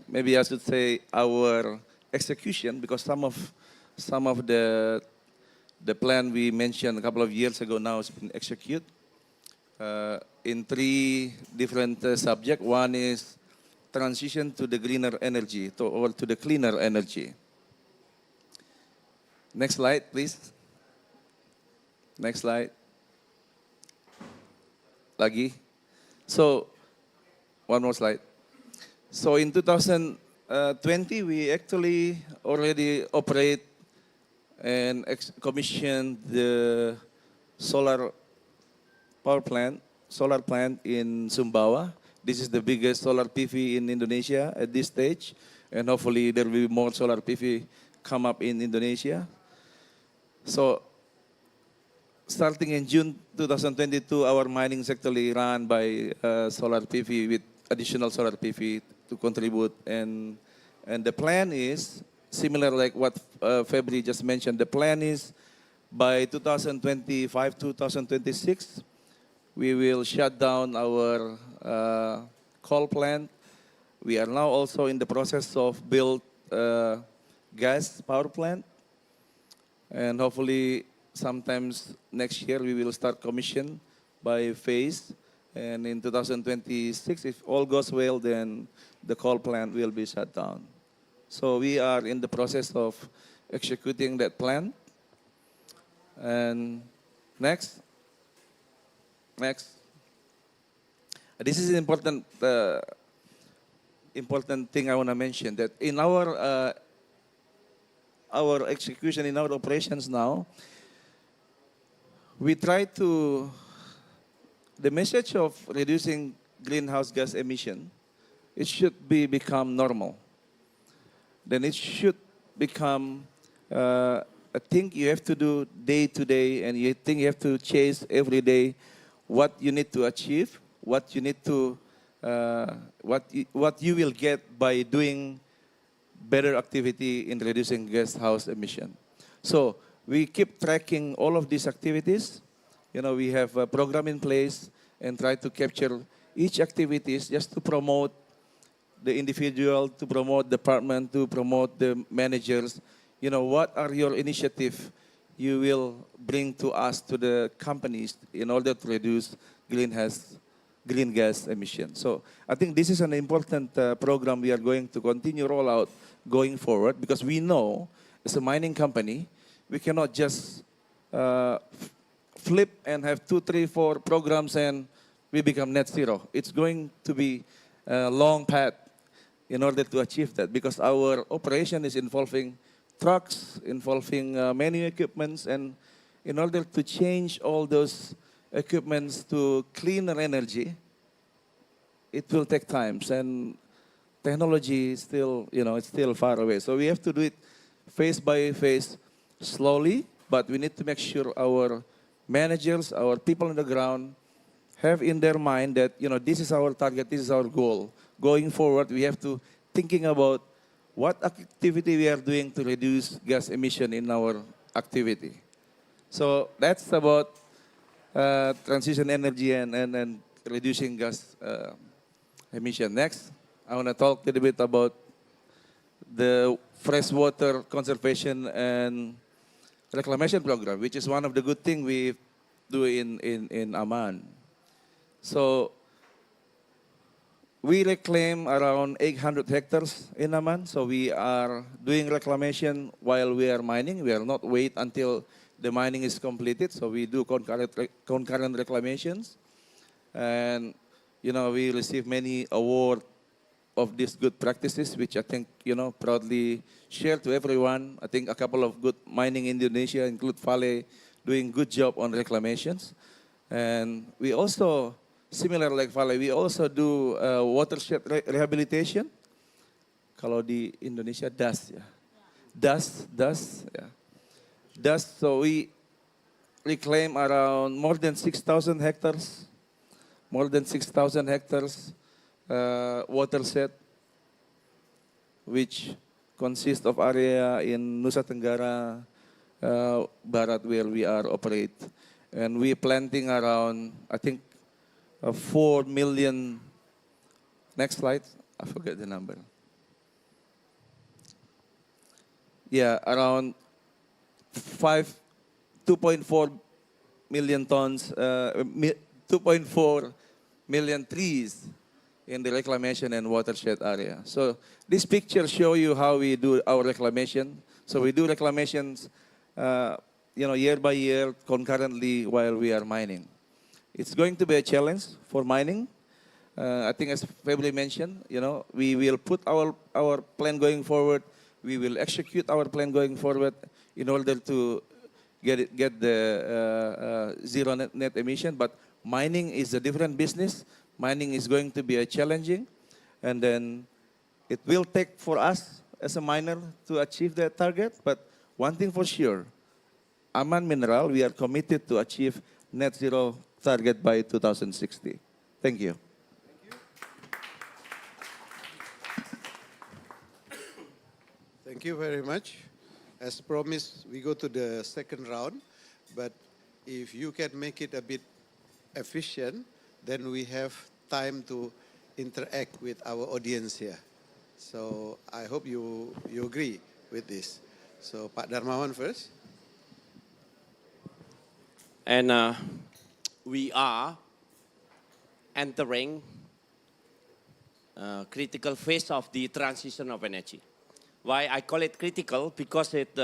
Maybe I should say our execution, because some of the plan we mentioned a couple of years ago now has been executed in 3 different subjects. One is transition to the greener energy, or to the cleaner energy. Next slide, please. Next slide. Lagi. So, one more slide. So in 2020, we actually already operate and commissioned the solar plant in Sumbawa. This is the biggest solar PV in Indonesia at this stage, and hopefully there will be more solar PV come up in Indonesia. So starting in June 2022, our mining is actually run by solar PV with additional solar PV to contribute. And the plan is similar like what Febri just mentioned. The plan is by 2025, 2026, we will shut down our coal plant. We are now also in the process of build gas power plant. And hopefully sometimes next year we will start commission by phase. And in 2026, if all goes well, then the coal plant will be shut down. So we are in the process of executing that plan. And next. This is an important thing I want to mention, that in our our execution in our operations now, we try to, the message of reducing greenhouse gas emission, it should become normal. Then it should become a thing you have to do day to day, and you think you have to chase every day what you need to achieve, what you need to, what you will get by doing better activity in reducing gas house emission. So we keep tracking all of these activities. You know, we have a program in place and try to capture each activities just to promote the individual, to promote department, to promote the managers. You know, what are your initiatives you will bring to us, to the companies, in order to reduce green gas emissions. So I think this is an important program we are going to continue roll out going forward, because we know as a mining company, we cannot just flip and have 2, 3, 4 programs and we become net zero. It's going to be a long path in order to achieve that, because our operation is involving trucks, involving many equipments, and in order to change all those equipments to cleaner energy, it will take time, and technology is still, you know, it's still far away. So we have to do it phase by phase, slowly, but we need to make sure our managers, our people on the ground, have in their mind that, you know, this is our target, this is our goal. Going forward, we have to thinking about what activity we are doing to reduce gas emission in our activity. So that's about transition energy and reducing gas emission. Next, I want to talk a little bit about the freshwater conservation and reclamation program, which is one of the good things we do in Aman. So we reclaim around 800 hectares in Aman. So we are doing reclamation while we are mining. We are not wait until the mining is completed. So we do concurrent reclamations. And, you know, we receive many awards of these good practices, which I think, you know, proudly share to everyone. I think a couple of good mining in Indonesia include Vale doing good job on reclamations. And we also, similar like Vale, we also do watershed rehabilitation. Kalau di Indonesia, DAS, ya. DAS, ya. DAS, so we reclaim around more than 6,000 hectares, watershed, which consists of area in Nusa Tenggara Barat where we are operate. And we planting around, I think, 4 million, next slide, I forget the number. Yeah, around 2.4 million tons, 2.4 million trees in the reclamation and watershed area. So this picture show you how we do our reclamation. So we do reclamations, you know, year by year, concurrently while we are mining. It's going to be a challenge for mining. I think as Febly mentioned, you know, we will put our plan going forward. We will execute our plan going forward in order to get the zero net emission. But mining is a different business. Mining is going to be a challenging, and then it will take for us as a miner to achieve that target. But one thing for sure, Aman Mineral, we are committed to achieve net zero target by 2060. Thank you. Thank you very much. As promised, we go to the second round, but if you can make it a bit efficient, then we have time to interact with our audience here. So I hope you agree with this. So Pak Darmawan first. And we are entering a critical phase of the transition of energy. Why I call it critical? Because it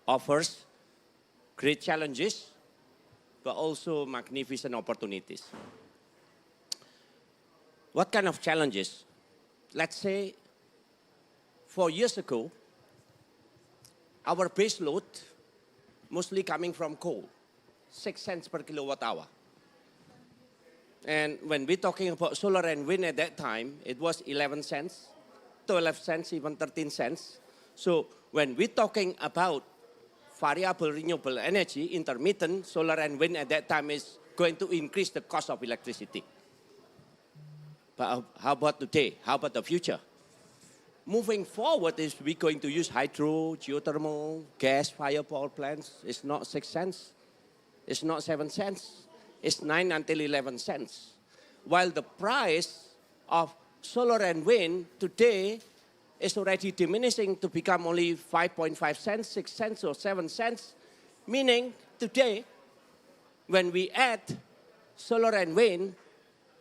offers great challenges, but also magnificent opportunities. What kind of challenges? Let's say 4 years ago, our base load mostly coming from coal, 6 cents per kilowatt hour. And when we're talking about solar and wind at that time, it was 11 cents, 12 cents, even 13 cents. So when we're talking about variable renewable energy, intermittent, solar and wind at that time is going to increase the cost of electricity. But how about today? How about the future? Moving forward, is we going to use hydro, geothermal, gas-fired power plants? It's not 6 cents. It's not 7 cents. It's 9 until 11 cents. While the price of solar and wind today is already diminishing to become only 5.5 cents, 6 cents, or 7 cents. Meaning today, when we add solar and wind,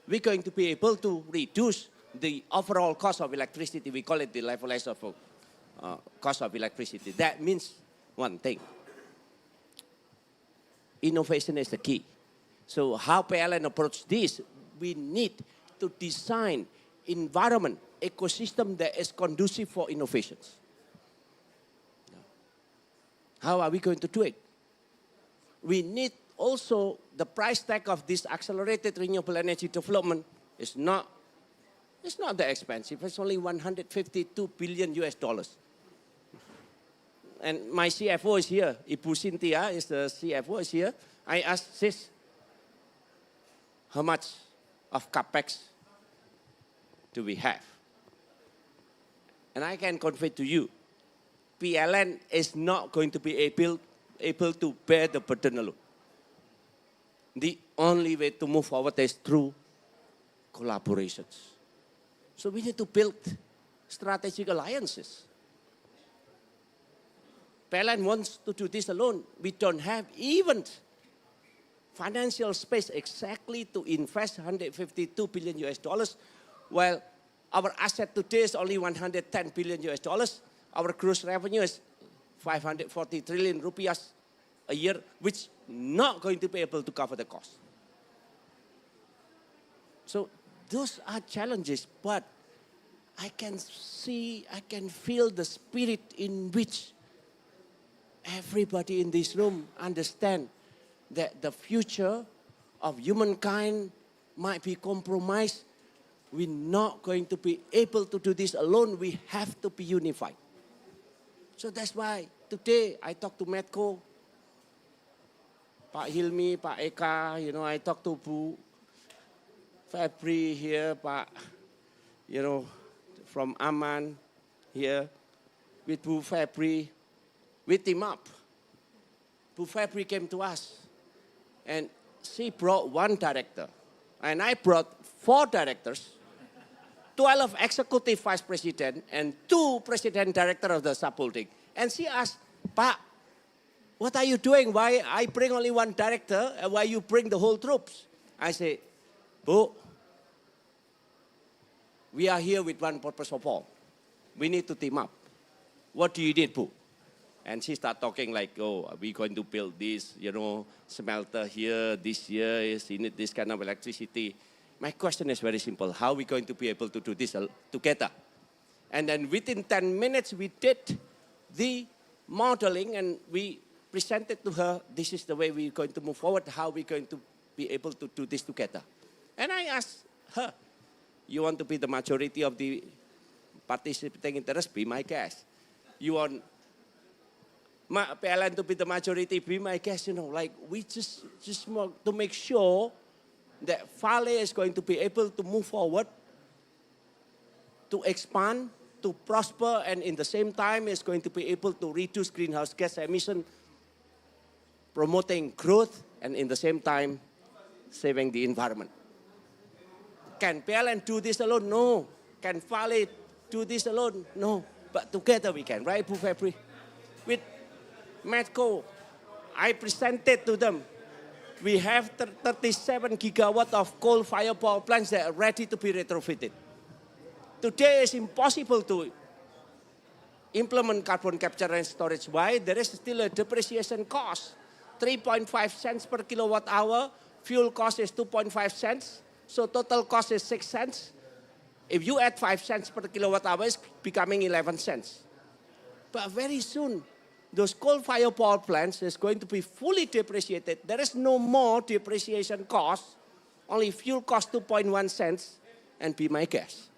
we're going to be able to reduce the overall cost of electricity. We call it the levelized of cost of electricity. That means one thing. Innovation is the key. So how PLN approach this? We need to design environment, ecosystem that is conducive for innovations. How are we going to do it? We need also the price tag of this accelerated renewable energy development is not that expensive. It's only 152 billion US dollars. And my CFO is here. Ibu Cynthia is the CFO is here. I asked sis, how much of capex do we have? And I can convey to you, PLN is not going to be able to bear the burden alone. The only way to move forward is through collaborations. So we need to build strategic alliances. PLN wants to do this alone. We don't have even financial space exactly to invest 152 billion US dollars, while our asset today is only 110 billion US dollars. Our gross revenue is 540 trillion rupiahs a year, which not going to be able to cover the cost. So those are challenges, but I can see, I can feel the spirit in which everybody in this room understand that the future of humankind might be compromised. We're not going to be able to do this alone. We have to be unified. So that's why today I talked to Medco, Pak Hilmi, Pak Eka, I talked to Bu Febri here, Pak, from Aman here, with Bu Febri, we team up. Bu Febri came to us, and she brought one director, and I brought 4 directors, 12 executive vice president, and 2 president director of the subholding. And she asked, Pak, what are you doing? Why I bring only 1 director, and why you bring the whole troops? I say, Bu, we are here with one purpose of all. We need to team up. What do you need, Bu? And she started talking like, oh, we're going to build this, smelter here, this year, you need this kind of electricity. My question is very simple. How are we going to be able to do this together? And then within 10 minutes, we did the modeling and we presented to her, this is the way we're going to move forward, how we're going to be able to do this together. And I asked her, you want to be the majority of the participating interest? Be my guest. You want PLN to be the majority? Be my guest. We just want to make sure that Vale is going to be able to move forward, to expand, to prosper, and in the same time is going to be able to reduce greenhouse gas emission, promoting growth, and in the same time saving the environment. Can PLN do this alone? No. Can Vale do this alone? No. But together we can, right, Bu Febri? With Medco, I presented to them, we have 37 gigawatt of coal-fired power plants that are ready to be retrofitted. Today it's impossible to implement carbon capture and storage. Why? There is still a depreciation cost. 3.5 cents per kilowatt hour. Fuel cost is 2.5 cents. So total cost is 6 cents. If you add 5 cents per kilowatt hour, it's becoming 11 cents. But very soon, those coal-fired power plants is going to be fully depreciated. There is no more depreciation cost, only fuel cost 2.1 cents, and be my guest.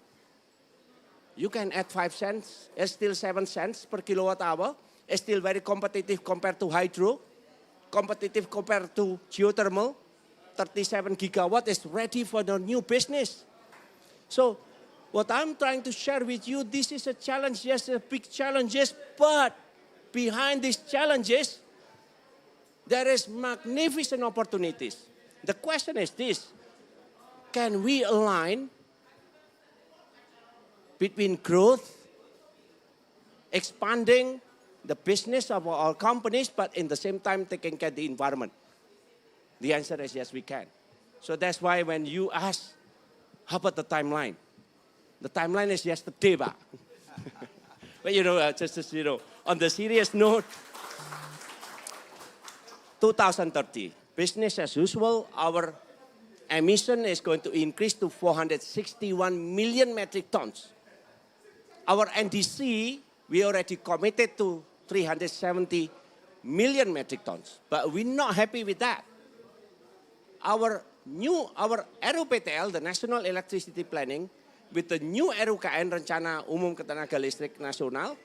You can add 5 cents, it's still 7 cents per kilowatt hour. It's still very competitive compared to hydro, competitive compared to geothermal. 37 gigawatt is ready for the new business. So what I'm trying to share with you, this is a challenge, yes, a big challenges, but behind these challenges, there is magnificent opportunities. The question is this: can we align between growth, expanding the business of our companies, but in the same time taking care of the environment? The answer is yes, we can. So that's why when you ask, how about the timeline? The timeline is yesterday, ba. But just on the serious note, 2030, business as usual, our emission is going to increase to 461 million metric tons. Our NDC, we already committed to 370 million metric tons, but we're not happy with that. Our RUPTL, the National Electricity Planning, with the new RUKN, Rencana Umum Ketenaga Listrik Nasional,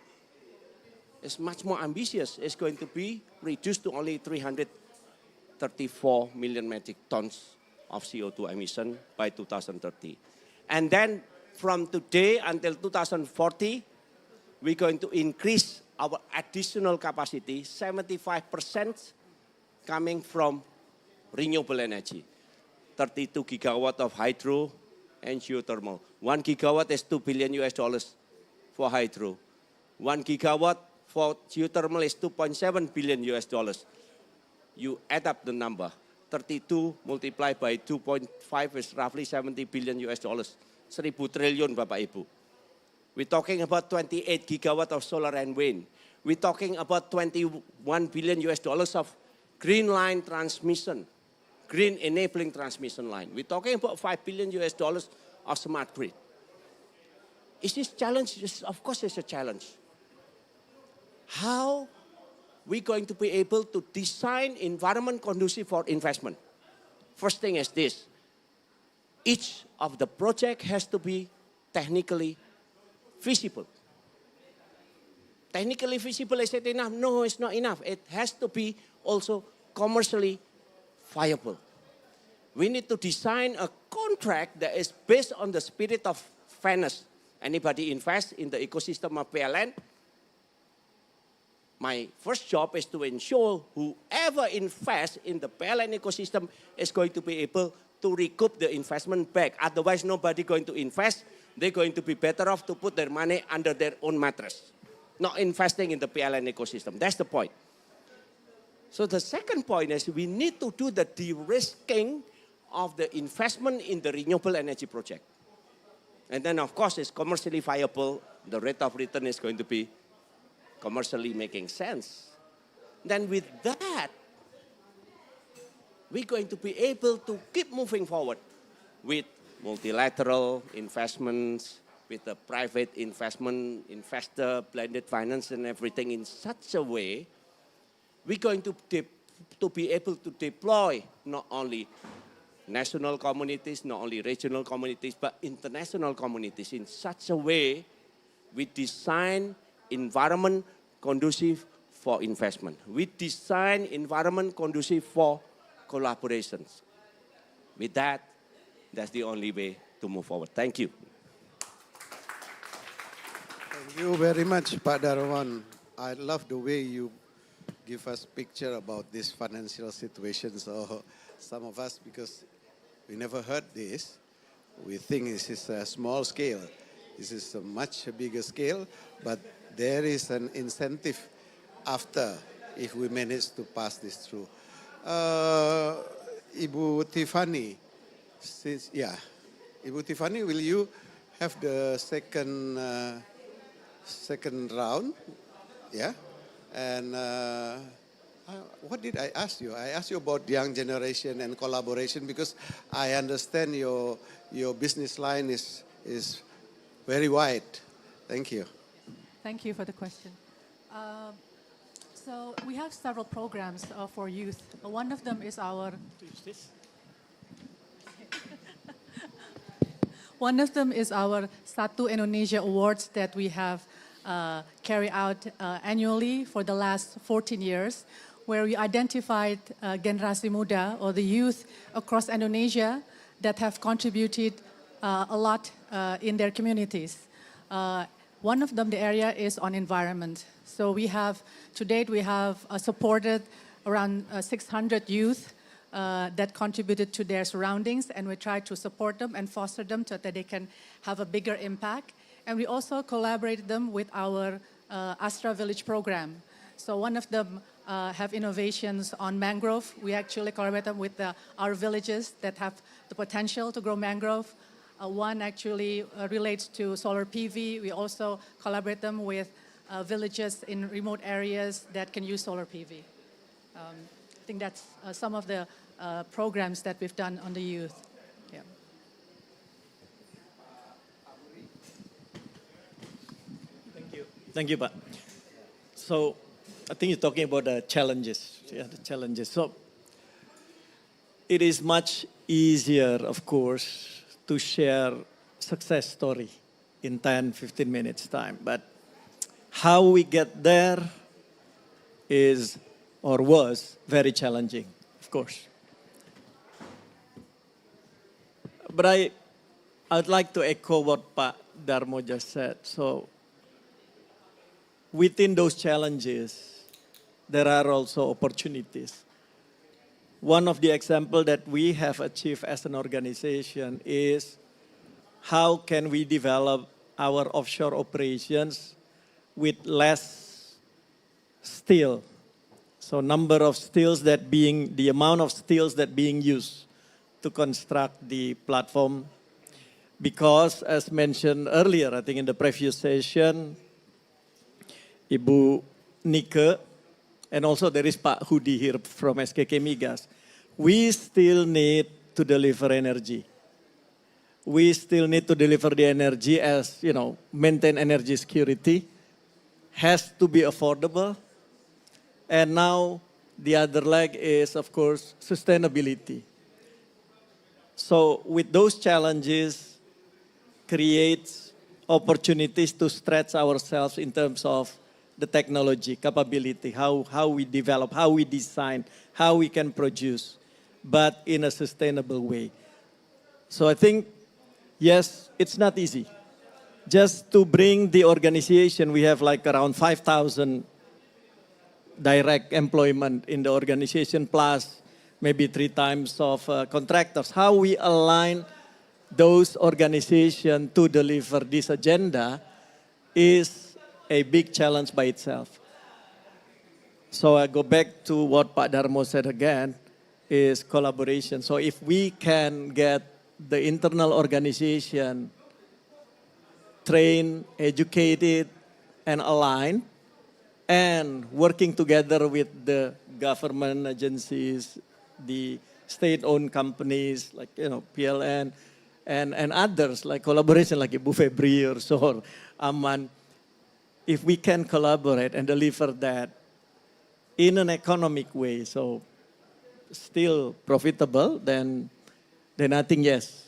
is much more ambitious. It's going to be reduced to only 334 million metric tons of CO2 emission by 2030. And then from today until 2040, we're going to increase our additional capacity, 75% coming from renewable energy. 32 gigawatt of hydro and geothermal. 1 gigawatt is $2 billion for hydro. 1 gigawatt for geothermal is $2.7 billion. You add up the number. 32 multiplied by 2.5 is roughly $70 billion. 1,000 triliun, Bapak Ibu. We're talking about 28 gigawatt of solar and wind. We're talking about $21 billion of green line transmission, green enabling transmission line. We're talking about $5 billion of smart grid. Is this challenge? Yes, of course it's a challenge. How we going to be able to design environment conducive for investment? First thing is this: each of the project has to be technically feasible. Technically feasible, is it enough? No, it's not enough. It has to be also commercially viable. We need to design a contract that is based on the spirit of fairness. Anybody invest in the ecosystem of PLN? My first job is to ensure whoever invests in the PLN ecosystem is going to be able to recoup the investment back. Otherwise, nobody going to invest. They're going to be better off to put their money under their own mattress, not investing in the PLN ecosystem. That's the point. So the second point is we need to do the de-risking of the investment in the renewable energy project. And then, of course, it's commercially viable. The rate of return is going to be commercially making sense. Then with that, we're going to be able to keep moving forward with multilateral investments, with the private investment, investor, blended finance and everything in such a way, we're going to be able to deploy not only national communities, not only regional communities, but international communities in such a way we design environment conducive for investment. We design environment conducive for collaborations. With that, that's the only way to move forward. Thank you. Thank you very much, Pak Darwan. I love the way you give us picture about this financial situation. So some of us, because we never heard this, we think this is a small scale. This is a much bigger scale, but there is an incentive after if we manage to pass this through. Ibu Tiffany, Ibu Tiffany, will you have the second round? Yeah, and what did I ask you? I asked you about young generation and collaboration because I understand your business line is very wide. Thank you. Thank you for the question. So we have several programs for youth. One of them is our One of them is our Satu Indonesia Awards that we have carried out annually for the last 14 years, where we identified generasi muda or the youth across Indonesia that have contributed a lot in their communities. One of them, the area is on environment. So we have, to date, we have supported around 600 youth that contributed to their surroundings, and we try to support them and foster them so that they can have a bigger impact. And we also collaborated them with our Astra Village program. So one of them have innovations on mangrove. We actually collaborate them with our villages that have the potential to grow mangrove. One actually relates to solar PV. We also collaborate them with villages in remote areas that can use solar PV. I think that's some of the programs that we've done on the youth. Yeah. Thank you, Pak. So I think you're talking about the challenges. Yeah, the challenges. So it is much easier, of course, to share success story in 10, 15 minutes time. But how we get there is or was very challenging, of course. But I'd like to echo what Pak Darmo just said. So within those challenges, there are also opportunities. One of the examples that we have achieved as an organization is how can we develop our offshore operations with less steel. So number of steels that the amount of steels that being used to construct the platform. Because as mentioned earlier, I think in the previous session, Ibu Nike, and also there is Pak Hudi here from SKK Migas. We still need to deliver energy. We still need to deliver the energy as, maintain energy security. Has to be affordable. And now the other leg is, of course, sustainability. So with those challenges, creates opportunities to stretch ourselves in terms of the technology, capability, how we develop, how we design, how we can produce, but in a sustainable way. So I think, yes, it's not easy. Just to bring the organization, we have like around 5,000 direct employment in the organization, plus maybe 3 times of contractors. How we align those organizations to deliver this agenda is a big challenge by itself. So I go back to what Pak Darmo said again, is collaboration. So if we can get the internal organization trained, educated, and aligned, and working together with the government agencies, the state-owned companies like PLN, and others like collaboration like Ibu Febri or so, Aman, if we can collaborate and deliver that in an economic way, so still profitable, then I think yes,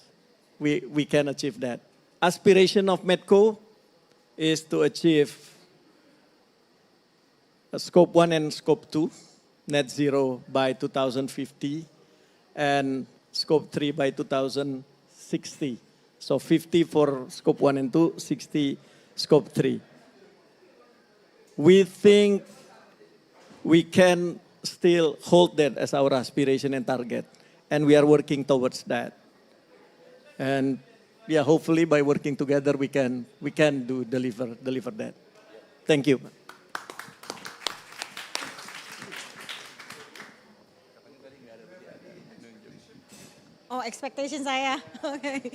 we can achieve that. Aspiration of Medco is to achieve Scope 1 and Scope 2, net zero by 2050, and Scope 3 by 2060. So 50 for Scope 1 and 2, 60 Scope 3. We think we can still hold that as our aspiration and target, and we are working towards that. And yeah, hopefully by working together we can deliver that. Thank you. Oh, expectation saya. Okay.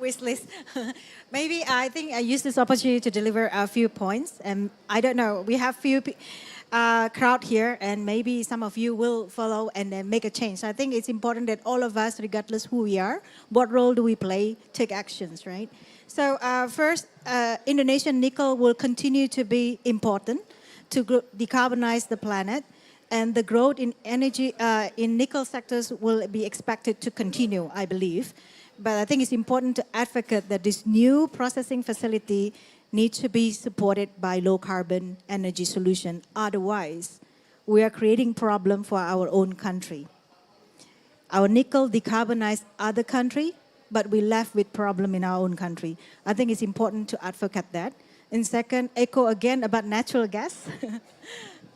Wish list. Maybe I think I use this opportunity to deliver a few points. And I don't know, we have few crowd here, and maybe some of you will follow and then make a change. So I think it's important that all of us, regardless who we are, what role do we play, take actions, right? So first, Indonesian nickel will continue to be important to decarbonize the planet, and the growth in energy in nickel sectors will be expected to continue, I believe. But I think it's important to advocate that this new processing facility needs to be supported by low carbon energy solution. Otherwise, we are creating problem for our own country. Our nickel decarbonized other country, but we left with problem in our own country. I think it's important to advocate that. And second, echo again about natural gas.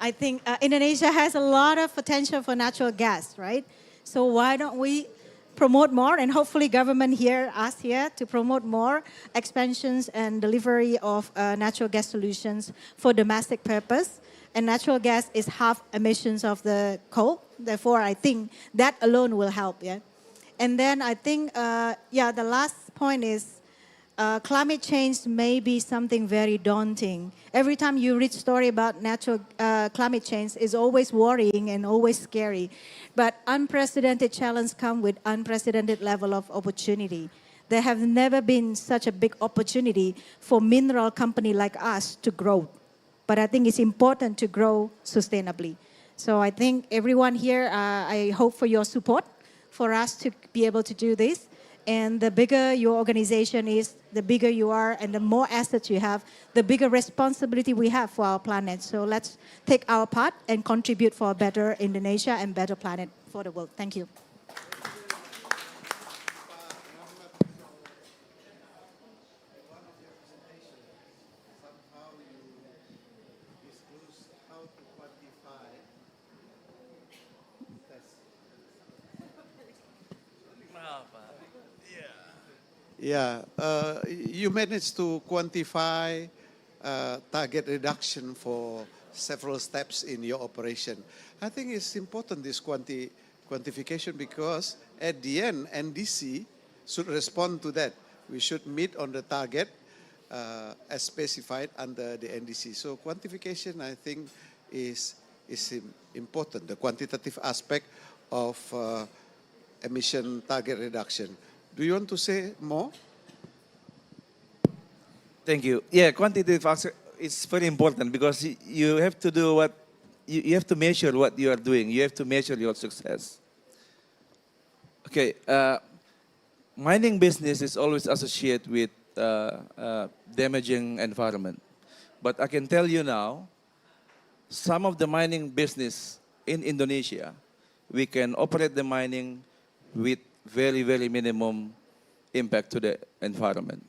I think Indonesia has a lot of potential for natural gas, right? So why don't we promote more, and hopefully government here, us here, to promote more expansions and delivery of natural gas solutions for domestic purpose. And natural gas is half emissions of the coal. Therefore, I think that alone will help, yeah. And then I think, the last point is climate change may be something very daunting. Every time you read story about natural climate change, is always worrying and always scary. But unprecedented challenge come with unprecedented level of opportunity. There have never been such a big opportunity for mineral company like us to grow. But I think it's important to grow sustainably. So I think everyone here, I hope for your support for us to be able to do this. And the bigger your organization is, the bigger you are, and the more assets you have, the bigger responsibility we have for our planet. So let's take our part and contribute for a better Indonesia and better planet for the world. Thank you. Yeah, you managed to quantify target reduction for several steps in your operation. I think it's important, this quantification, because at the end, NDC should respond to that. We should meet on the target as specified under the NDC. So quantification, I think, is important, the quantitative aspect of emission target reduction. Do you want to say more? Thank you. Yeah, quantitative aspect is very important because you have to do what, you have to measure what you are doing. You have to measure your success. Okay, mining business is always associated with damaging environment. But I can tell you now, some of the mining business in Indonesia, we can operate the mining with very, very minimum impact to the environment.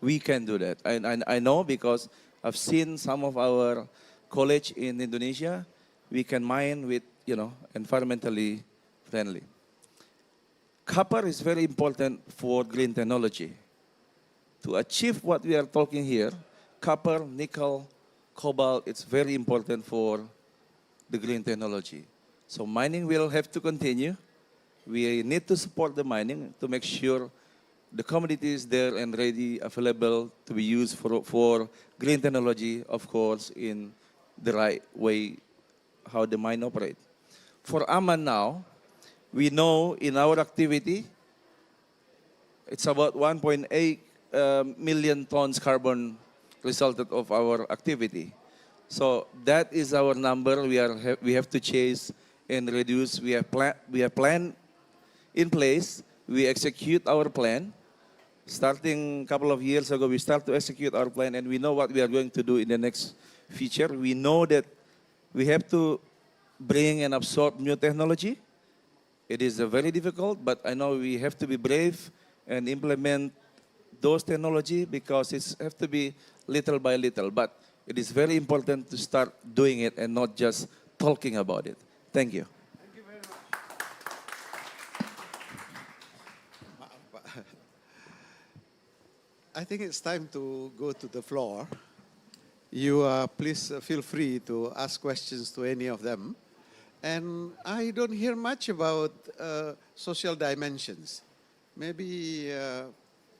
We can do that. I know because I've seen some of our college in Indonesia, we can mine with, environmentally friendly. Copper is very important for green technology. To achieve what we are talking here, copper, nickel, cobalt, it's very important for the green technology. So mining will have to continue. We need to support the mining to make sure the commodity is there and ready, available to be used for green technology, of course, in the right way, how the mine operate. For Aman now, we know in our activity, it's about 1.8 million tons carbon resulted of our activity. So that is our number we have to chase and reduce. We have plan in place. We execute our plan. Starting a couple of years ago, we start to execute our plan, and we know what we are going to do in the next future. We know that we have to bring and absorb new technology. It is very difficult, but I know we have to be brave and implement those technology because it has to be little by little. But it is very important to start doing it and not just talking about it. Thank you. I think it's time to go to the floor. You please feel free to ask questions to any of them. And I don't hear much about social dimensions. Maybe,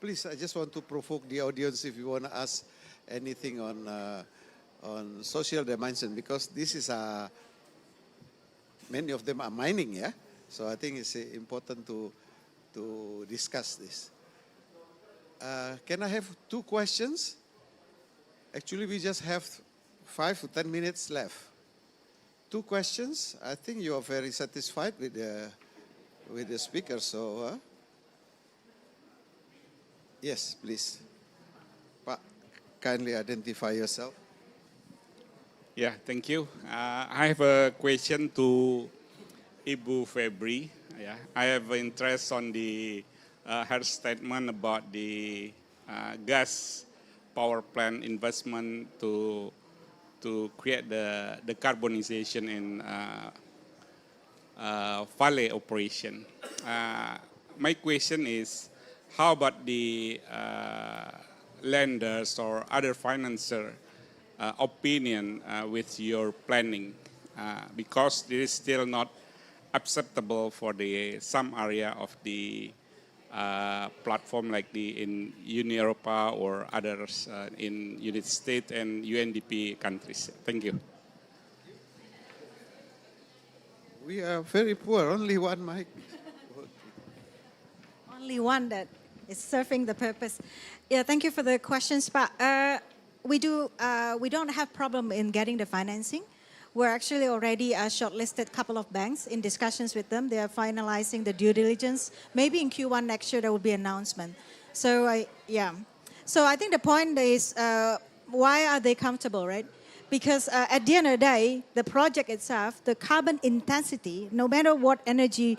please, I just want to provoke the audience if you want to ask anything on social dimension, because this is many of them are mining, yeah? So I think it's important to discuss this. Can I have 2 questions? Actually, we just have 5 to 10 minutes left. 2 questions. I think you are very satisfied with the speaker. So, yes, please. Pak, kindly identify yourself. Yeah, thank you. I have a question to Ibu Febri. Yeah, I have interest on her statement about the gas power plant investment to create the decarbonization in Vale operation. My question is, how about the lenders or other financier opinion with your planning? Because this is still not acceptable for some area of the platform like in Union Europa or others in United States and UNDP countries. Thank you. We are very poor, only one mic. Only one that is serving the purpose. Yeah, thank you for the questions, Pak. We don't have problem in getting the financing. We're actually already shortlisted couple of banks in discussions with them. They are finalizing the due diligence. Maybe in Q1 next year there will be announcement. So I think the point is why are they comfortable, right? Because at the end of the day, the project itself, the carbon intensity, no matter what energy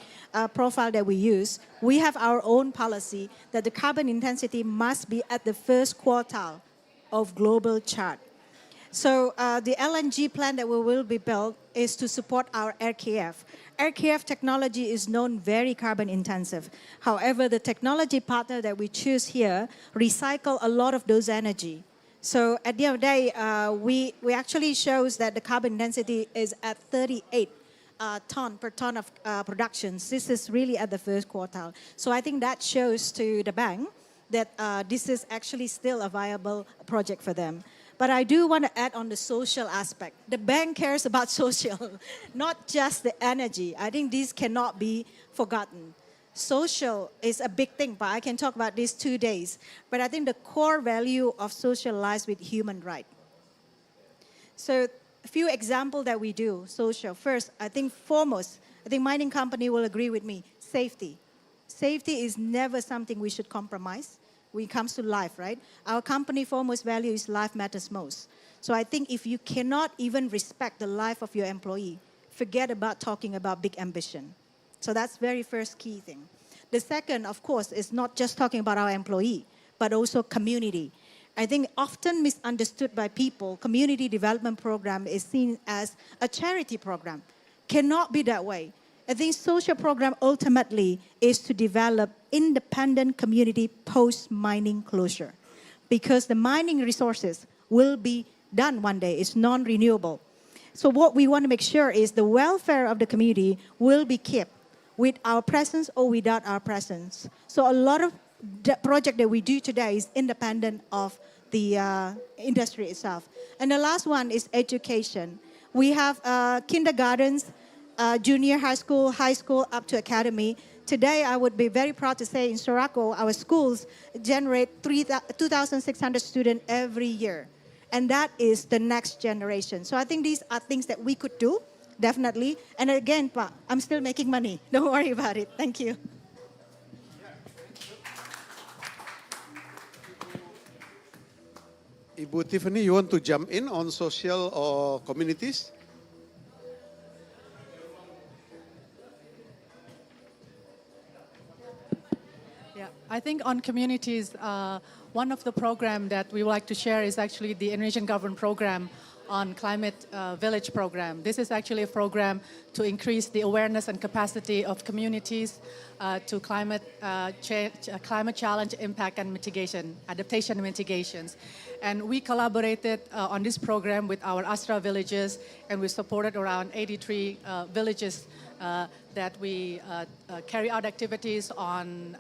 profile that we use, we have our own policy that the carbon intensity must be at the first quartile of global chart. So the LNG plant that we will be built is to support our RKF. RKF technology is known very carbon intensive. However, the technology partner that we choose here recycle a lot of those energy. So at the end of the day, we actually shows that the carbon intensity is at 38 ton per ton of productions. This is really at the first quartile. So I think that shows to the bank that this is actually still a viable project for them. But I do want to add on the social aspect. The bank cares about social, not just the energy. I think this cannot be forgotten. Social is a big thing, but I can talk about this 2 days. But I think the core value of social lies with human right. So a few examples that we do, social. First, I think foremost, I think mining company will agree with me, safety. Safety is never something we should compromise when it comes to life, right? Our company foremost value is life matters most. So I think if you cannot even respect the life of your employee, forget about talking about big ambition. So that's very first key thing. The second, of course, is not just talking about our employee, but also community. I think often misunderstood by people, community development program is seen as a charity program. Cannot be that way. I think social program ultimately is to develop independent community post-mining closure, because the mining resources will be done one day. It's non-renewable. So what we want to make sure is the welfare of the community will be kept with our presence or without our presence. So a lot of the project that we do today is independent of the industry itself. And the last one is education. We have kindergartens, junior high school up to academy. Today, I would be very proud to say in Sorako, our schools generate 2,600 students every year. And that is the next generation. So I think these are things that we could do, definitely. And again, Pa, I'm still making money. Don't worry about it. Thank you. Ibu Tiffany, you want to jump in on social or communities? Yeah, I think on communities, one of the programs that we would like to share is actually the Indonesian government program on climate village program. This is actually a program to increase the awareness and capacity of communities to climate challenge, impact and mitigation, adaptation and mitigations. And we collaborated on this program with our Astra villages, and we supported around 83 villages that we carry out activities on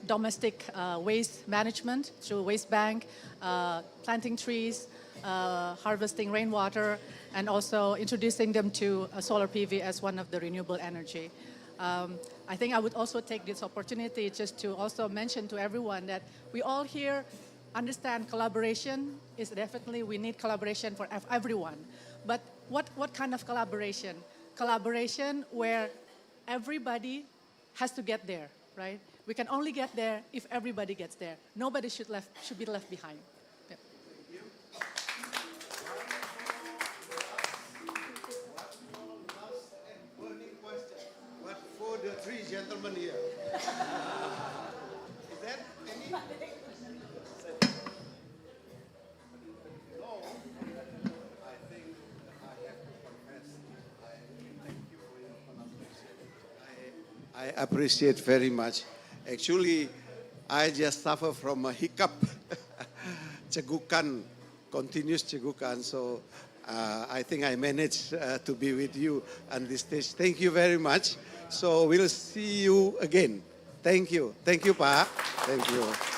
domestic waste management through waste bank, planting trees, harvesting rainwater, and also introducing them to solar PV as one of the renewable energy. I think I would also take this opportunity just to also mention to everyone that we all here understand collaboration is definitely, we need collaboration for everyone. But what kind of collaboration? Collaboration where everybody has to get there, right? We can only get there if everybody gets there. Nobody should be left behind. Yeah. What for the three gentlemen here? Is that any? No. I think I have to confess. I thank you for your collaboration. I appreciate very much. Actually, I just suffer from a hiccup, cegukan, continuous cegukan. So I think I managed to be with you on this stage. Thank you very much. So we'll see you again. Thank you. Thank you, Pak. Thank you.